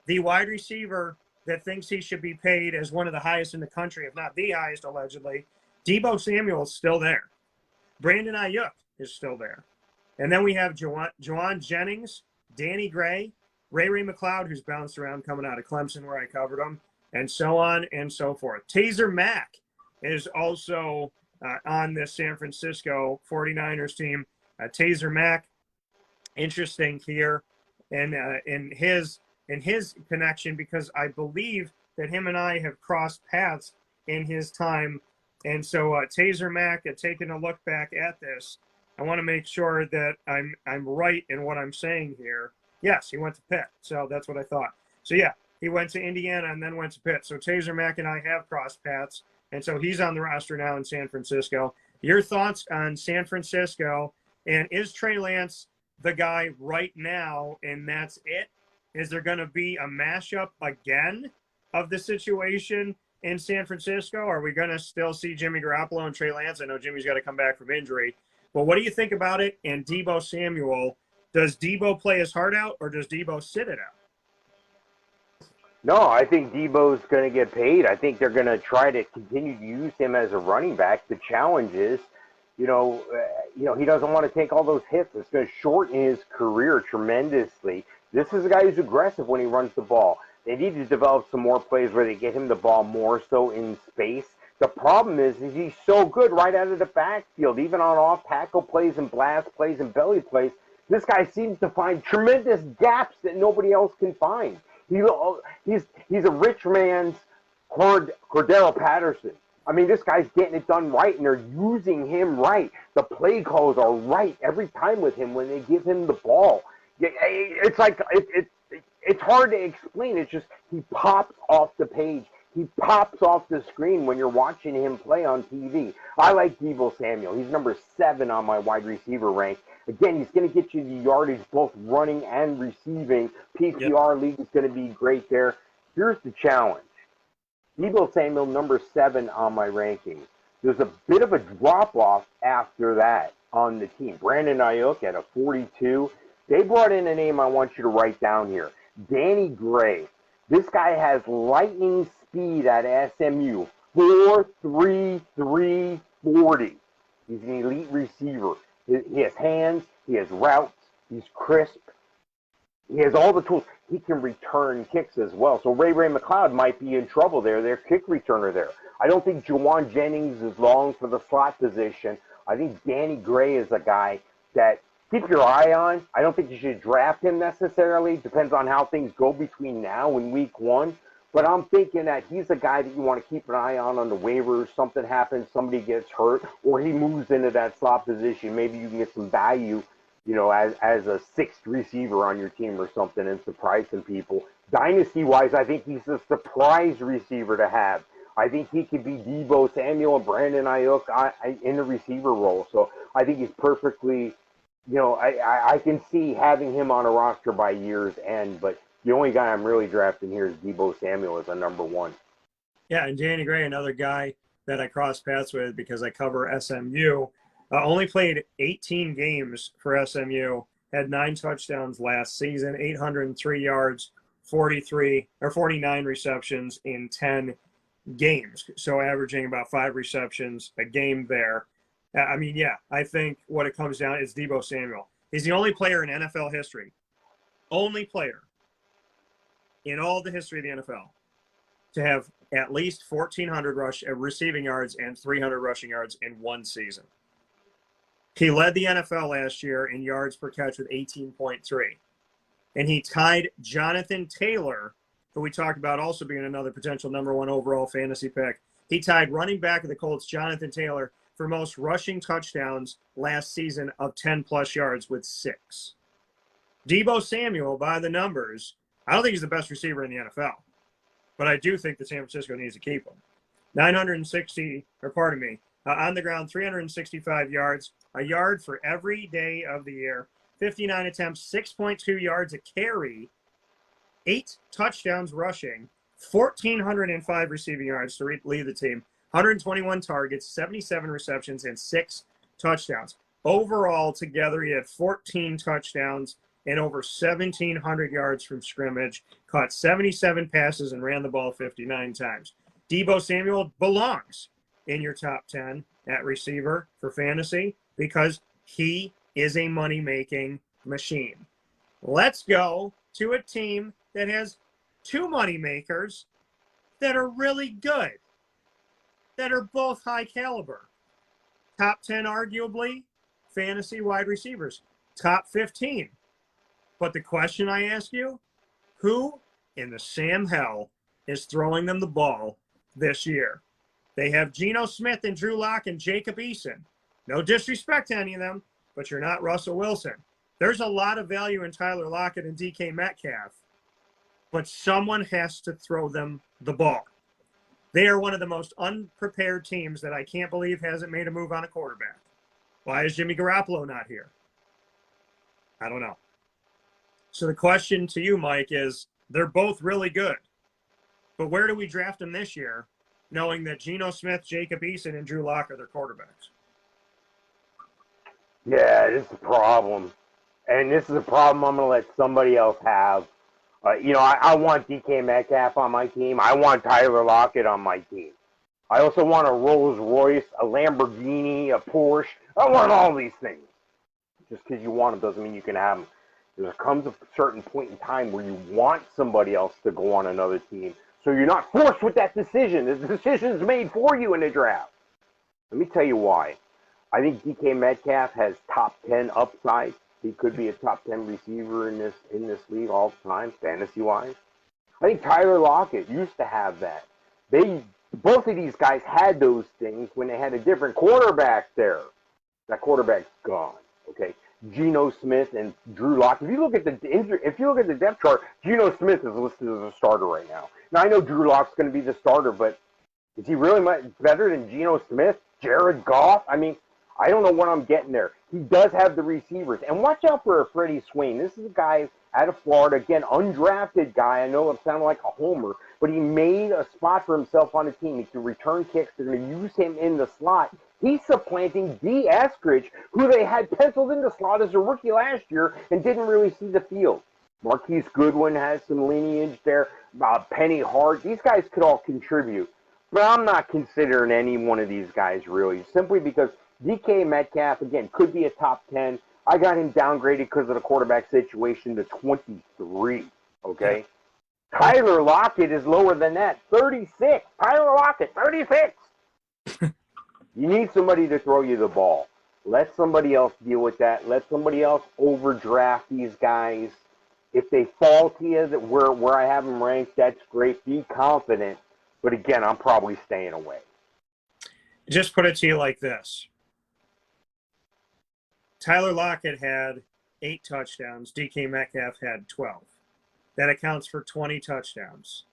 [SPEAKER 1] the wide receiver that thinks he should be paid as one of the highest in the country, if not the highest allegedly, Deebo Samuel's still there. Brandon Ayuk is still there. And then we have Juwan Jennings, Danny Gray, Ray McLeod, who's bounced around coming out of Clemson where I covered him, and so on and so forth. Taser Mack is also on this San Francisco 49ers team. Taser Mack, interesting here, and in his connection, because I believe that him and I have crossed paths in his time. And so Taser Mack, taking a look back at this, I want to make sure that I'm right in what I'm saying here. Yes, he went to Pitt, so that's what I thought. So yeah, he went to Indiana and then went to Pitt. So Taser Mack and I have crossed paths, and so he's on the roster now in San Francisco. Your thoughts on San Francisco, and is Trey Lance the guy right now, and that's it? Is there going to be a mashup again of the situation in San Francisco? Are we going to still see Jimmy Garoppolo and Trey Lance? I know Jimmy's got to come back from injury. But what do you think about it? And Deebo Samuel, does Deebo play his heart out, or does Deebo sit it out?
[SPEAKER 2] No, I think Deebo's going to get paid. I think they're going to try to continue to use him as a running back. The challenge is, he doesn't want to take all those hits. It's going to shorten his career tremendously. This is a guy who's aggressive when he runs the ball. They need to develop some more plays where they get him the ball more so in space. The problem is he's so good right out of the backfield, even on off-tackle plays and blast plays and belly plays. This guy seems to find tremendous gaps that nobody else can find. He's a rich man's Cordero Patterson. I mean, this guy's getting it done right, and they're using him right. The play calls are right every time with him when they give him the ball. It's like it's hard to explain. It's just he pops off the page. He pops off the screen when you're watching him play on TV. I like Deebo Samuel. He's number 7 on my wide receiver rank. Again, he's going to get you the yardage, both running and receiving. PPR league is going to be great there. Here's the challenge. Deebo Samuel, number 7 on my rankings. There's a bit of a drop-off after that on the team. Brandon Ayuk at a 42. They brought in a name I want you to write down here. Danny Gray. This guy has lightning speed at SMU. 4.33 40. He's an elite receiver. He has hands. He has routes. He's crisp. He has all the tools. He can return kicks as well. So Ray McLeod might be in trouble there. Their kick returner there. I don't think Jawan Jennings is long for the slot position. I think Danny Gray is a guy that keep your eye on. I don't think you should draft him necessarily. Depends on how things go between now and week 1. But I'm thinking that he's a guy that you want to keep an eye on the waivers. Something happens, somebody gets hurt, or he moves into that slot position. Maybe you can get some value, as a sixth receiver on your team or something and surprise some people. Dynasty-wise, I think he's a surprise receiver to have. I think he could be Deebo Samuel and Brandon Ayuk in the receiver role. So I think he's perfectly, I can see having him on a roster by year's end, but the only guy I'm really drafting here is Deebo Samuel as a number 1.
[SPEAKER 1] Yeah, and Danny Gray, another guy that I crossed paths with because I cover SMU, only played 18 games for SMU, had 9 touchdowns last season, 803 yards, 49 receptions in 10 games. So averaging about 5 receptions a game there. I think what it comes down is Deebo Samuel. He's the only player in NFL history, only player in all the history of the NFL to have at least 1,400 receiving yards and 300 rushing yards in one season. He led the NFL last year in yards per catch with 18.3. And he tied Jonathan Taylor, who we talked about also being another potential number 1 overall fantasy pick. He tied running back of the Colts, Jonathan Taylor, for most rushing touchdowns last season of 10-plus yards with 6. Deebo Samuel, by the numbers, I don't think he's the best receiver in the NFL, but I do think that San Francisco needs to keep him. On the ground, 365 yards, a yard for every day of the year, 59 attempts, 6.2 yards a carry, 8 touchdowns rushing, 1,405 receiving yards to lead the team, 121 targets, 77 receptions, and 6 touchdowns. Overall, together, he had 14 touchdowns and over 1,700 yards from scrimmage, caught 77 passes and ran the ball 59 times. Deebo Samuel belongs in your top 10 at receiver for fantasy because he is a money-making machine. Let's go to a team that has 2 money makers that are really good, that are both high caliber. Top 10, arguably, fantasy wide receivers. Top 15. But the question I ask you, who in the Sam hell is throwing them the ball this year? They have Geno Smith and Drew Lock and Jacob Eason. No disrespect to any of them, but you're not Russell Wilson. There's a lot of value in Tyler Lockett and DK Metcalf, but someone has to throw them the ball. They are one of the most unprepared teams that I can't believe hasn't made a move on a quarterback. Why is Jimmy Garoppolo not here? I don't know. So the question to you, Mike, is they're both really good. But where do we draft them this year, knowing that Geno Smith, Jacob Eason, and Drew Lock are their quarterbacks?
[SPEAKER 2] Yeah, this is a problem. And this is a problem I'm going to let somebody else have. I want DK Metcalf on my team. I want Tyler Lockett on my team. I also want a Rolls Royce, a Lamborghini, a Porsche. I want all these things. Just because you want them doesn't mean you can have them. There comes a certain point in time where you want somebody else to go on another team. So you're not forced with that decision. The decision's made for you in the draft. Let me tell you why. I think DK Metcalf has top 10 upside. He could be a top 10 receiver in this league all the time, fantasy-wise. I think Tyler Lockett used to have that. Both of these guys had those things when they had a different quarterback there. That quarterback's gone. Okay. Geno Smith and Drew Lock. If you look at the depth chart, Geno Smith is listed as a starter right now. Now I know Drew Lock's going to be the starter, but is he really much better than Geno Smith, Jared Goff? I mean, I don't know what I'm getting there. He does have the receivers, and watch out for Freddie Swain. This is a guy out of Florida, again, undrafted guy. I know it sounded like a homer, but he made a spot for himself on the team. He can return kicks. They're going to use him in the slot. He's supplanting D. Eskridge, who they had penciled in the slot as a rookie last year and didn't really see the field. Marquise Goodwin has some lineage there. Penny Hart. These guys could all contribute. But I'm not considering any one of these guys really, simply because DK Metcalf, again, could be a top 10. I got him downgraded because of the quarterback situation to 23. Okay. Yeah. Tyler Lockett is lower than that, 36. Tyler Lockett, 36. You need somebody to throw you the ball. Let somebody else deal with that. Let somebody else overdraft these guys. If they fall to you that where I have them ranked, that's great. Be confident. But again, I'm probably staying away.
[SPEAKER 1] Just put it to you like this. Tyler Lockett had 8 touchdowns. DK Metcalf had 12. That accounts for 20 touchdowns.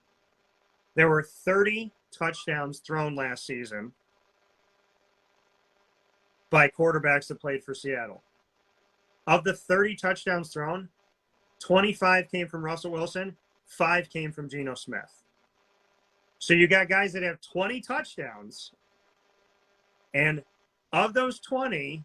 [SPEAKER 1] There were 30 touchdowns thrown last season by quarterbacks that played for Seattle. Of the 30 touchdowns thrown, 25 came from Russell Wilson, 5 came from Geno Smith. So you got guys that have 20 touchdowns, and of those 20,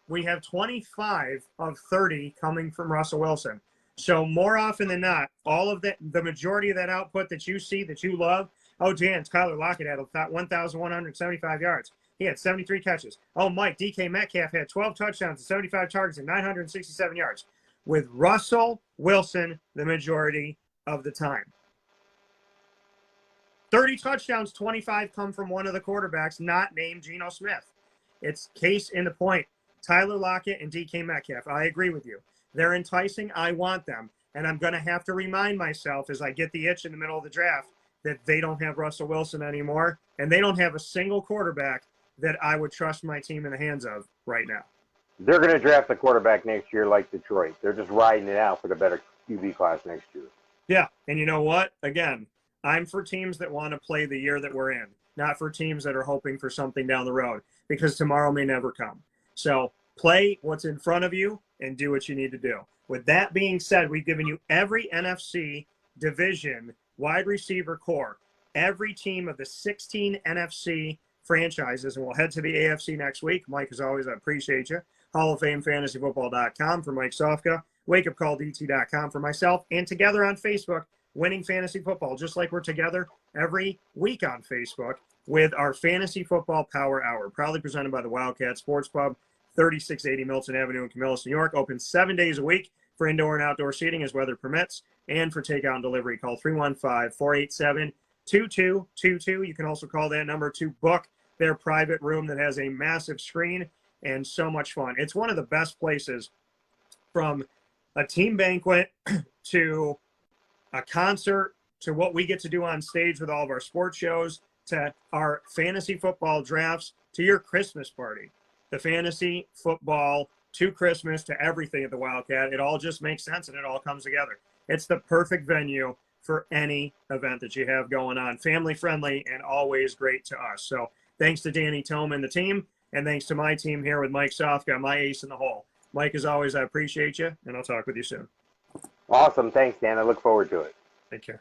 [SPEAKER 1] we have 25 of 30 coming from Russell Wilson. So more often than not, all of that, the majority of that output that you see, that you love, oh, Jan, Tyler Lockett had 1,175 yards. He had 73 catches. Oh, Mike, DK Metcalf had 12 touchdowns and 75 targets and 967 yards. With Russell Wilson the majority of the time. 30 touchdowns, 25 come from one of the quarterbacks not named Geno Smith. It's case in the point. Tyler Lockett and DK Metcalf, I agree with you. They're enticing. I want them. And I'm going to have to remind myself as I get the itch in the middle of the draft that they don't have Russell Wilson anymore, and they don't have a single quarterback that I would trust my team in the hands of right now.
[SPEAKER 2] They're going to draft the quarterback next year like Detroit. They're just riding it out for the better QB class next year.
[SPEAKER 1] Yeah, and you know what? Again, I'm for teams that want to play the year that we're in, not for teams that are hoping for something down the road, because tomorrow may never come. So play what's in front of you and do what you need to do. With that being said, we've given you every NFC division wide receiver core, every team of the 16 NFC franchises, and we'll head to the AFC next week. Mike, as always, I appreciate you. Hall of Fame FantasyFootball.com for Mike Sofka, WakeUpCallDT.com for myself, and together on Facebook, Winning Fantasy Football, just like we're together every week on Facebook with our Fantasy Football Power Hour, proudly presented by the Wildcat Sports Pub, 3680 Milton Avenue in Camillus, New York, open 7 days a week for indoor and outdoor seating as weather permits, and for takeout and delivery. Call 315-487-2222. You can also call that number to book their private room that has a massive screen and so much fun. It's one of the best places, from a team banquet to a concert to what we get to do on stage with all of our sports shows to our fantasy football drafts to your Christmas party. The fantasy football to Christmas to everything at the Wildcat. It all just makes sense and it all comes together. It's the perfect venue for any event that you have going on. Family friendly and always great to us. So thanks to Danny Tome and the team, and thanks to my team here with Mike Sofka, my ace in the hole. Mike, as always, I appreciate you, and I'll talk with you soon.
[SPEAKER 2] Awesome. Thanks, Dan. I look forward to it.
[SPEAKER 1] Take care.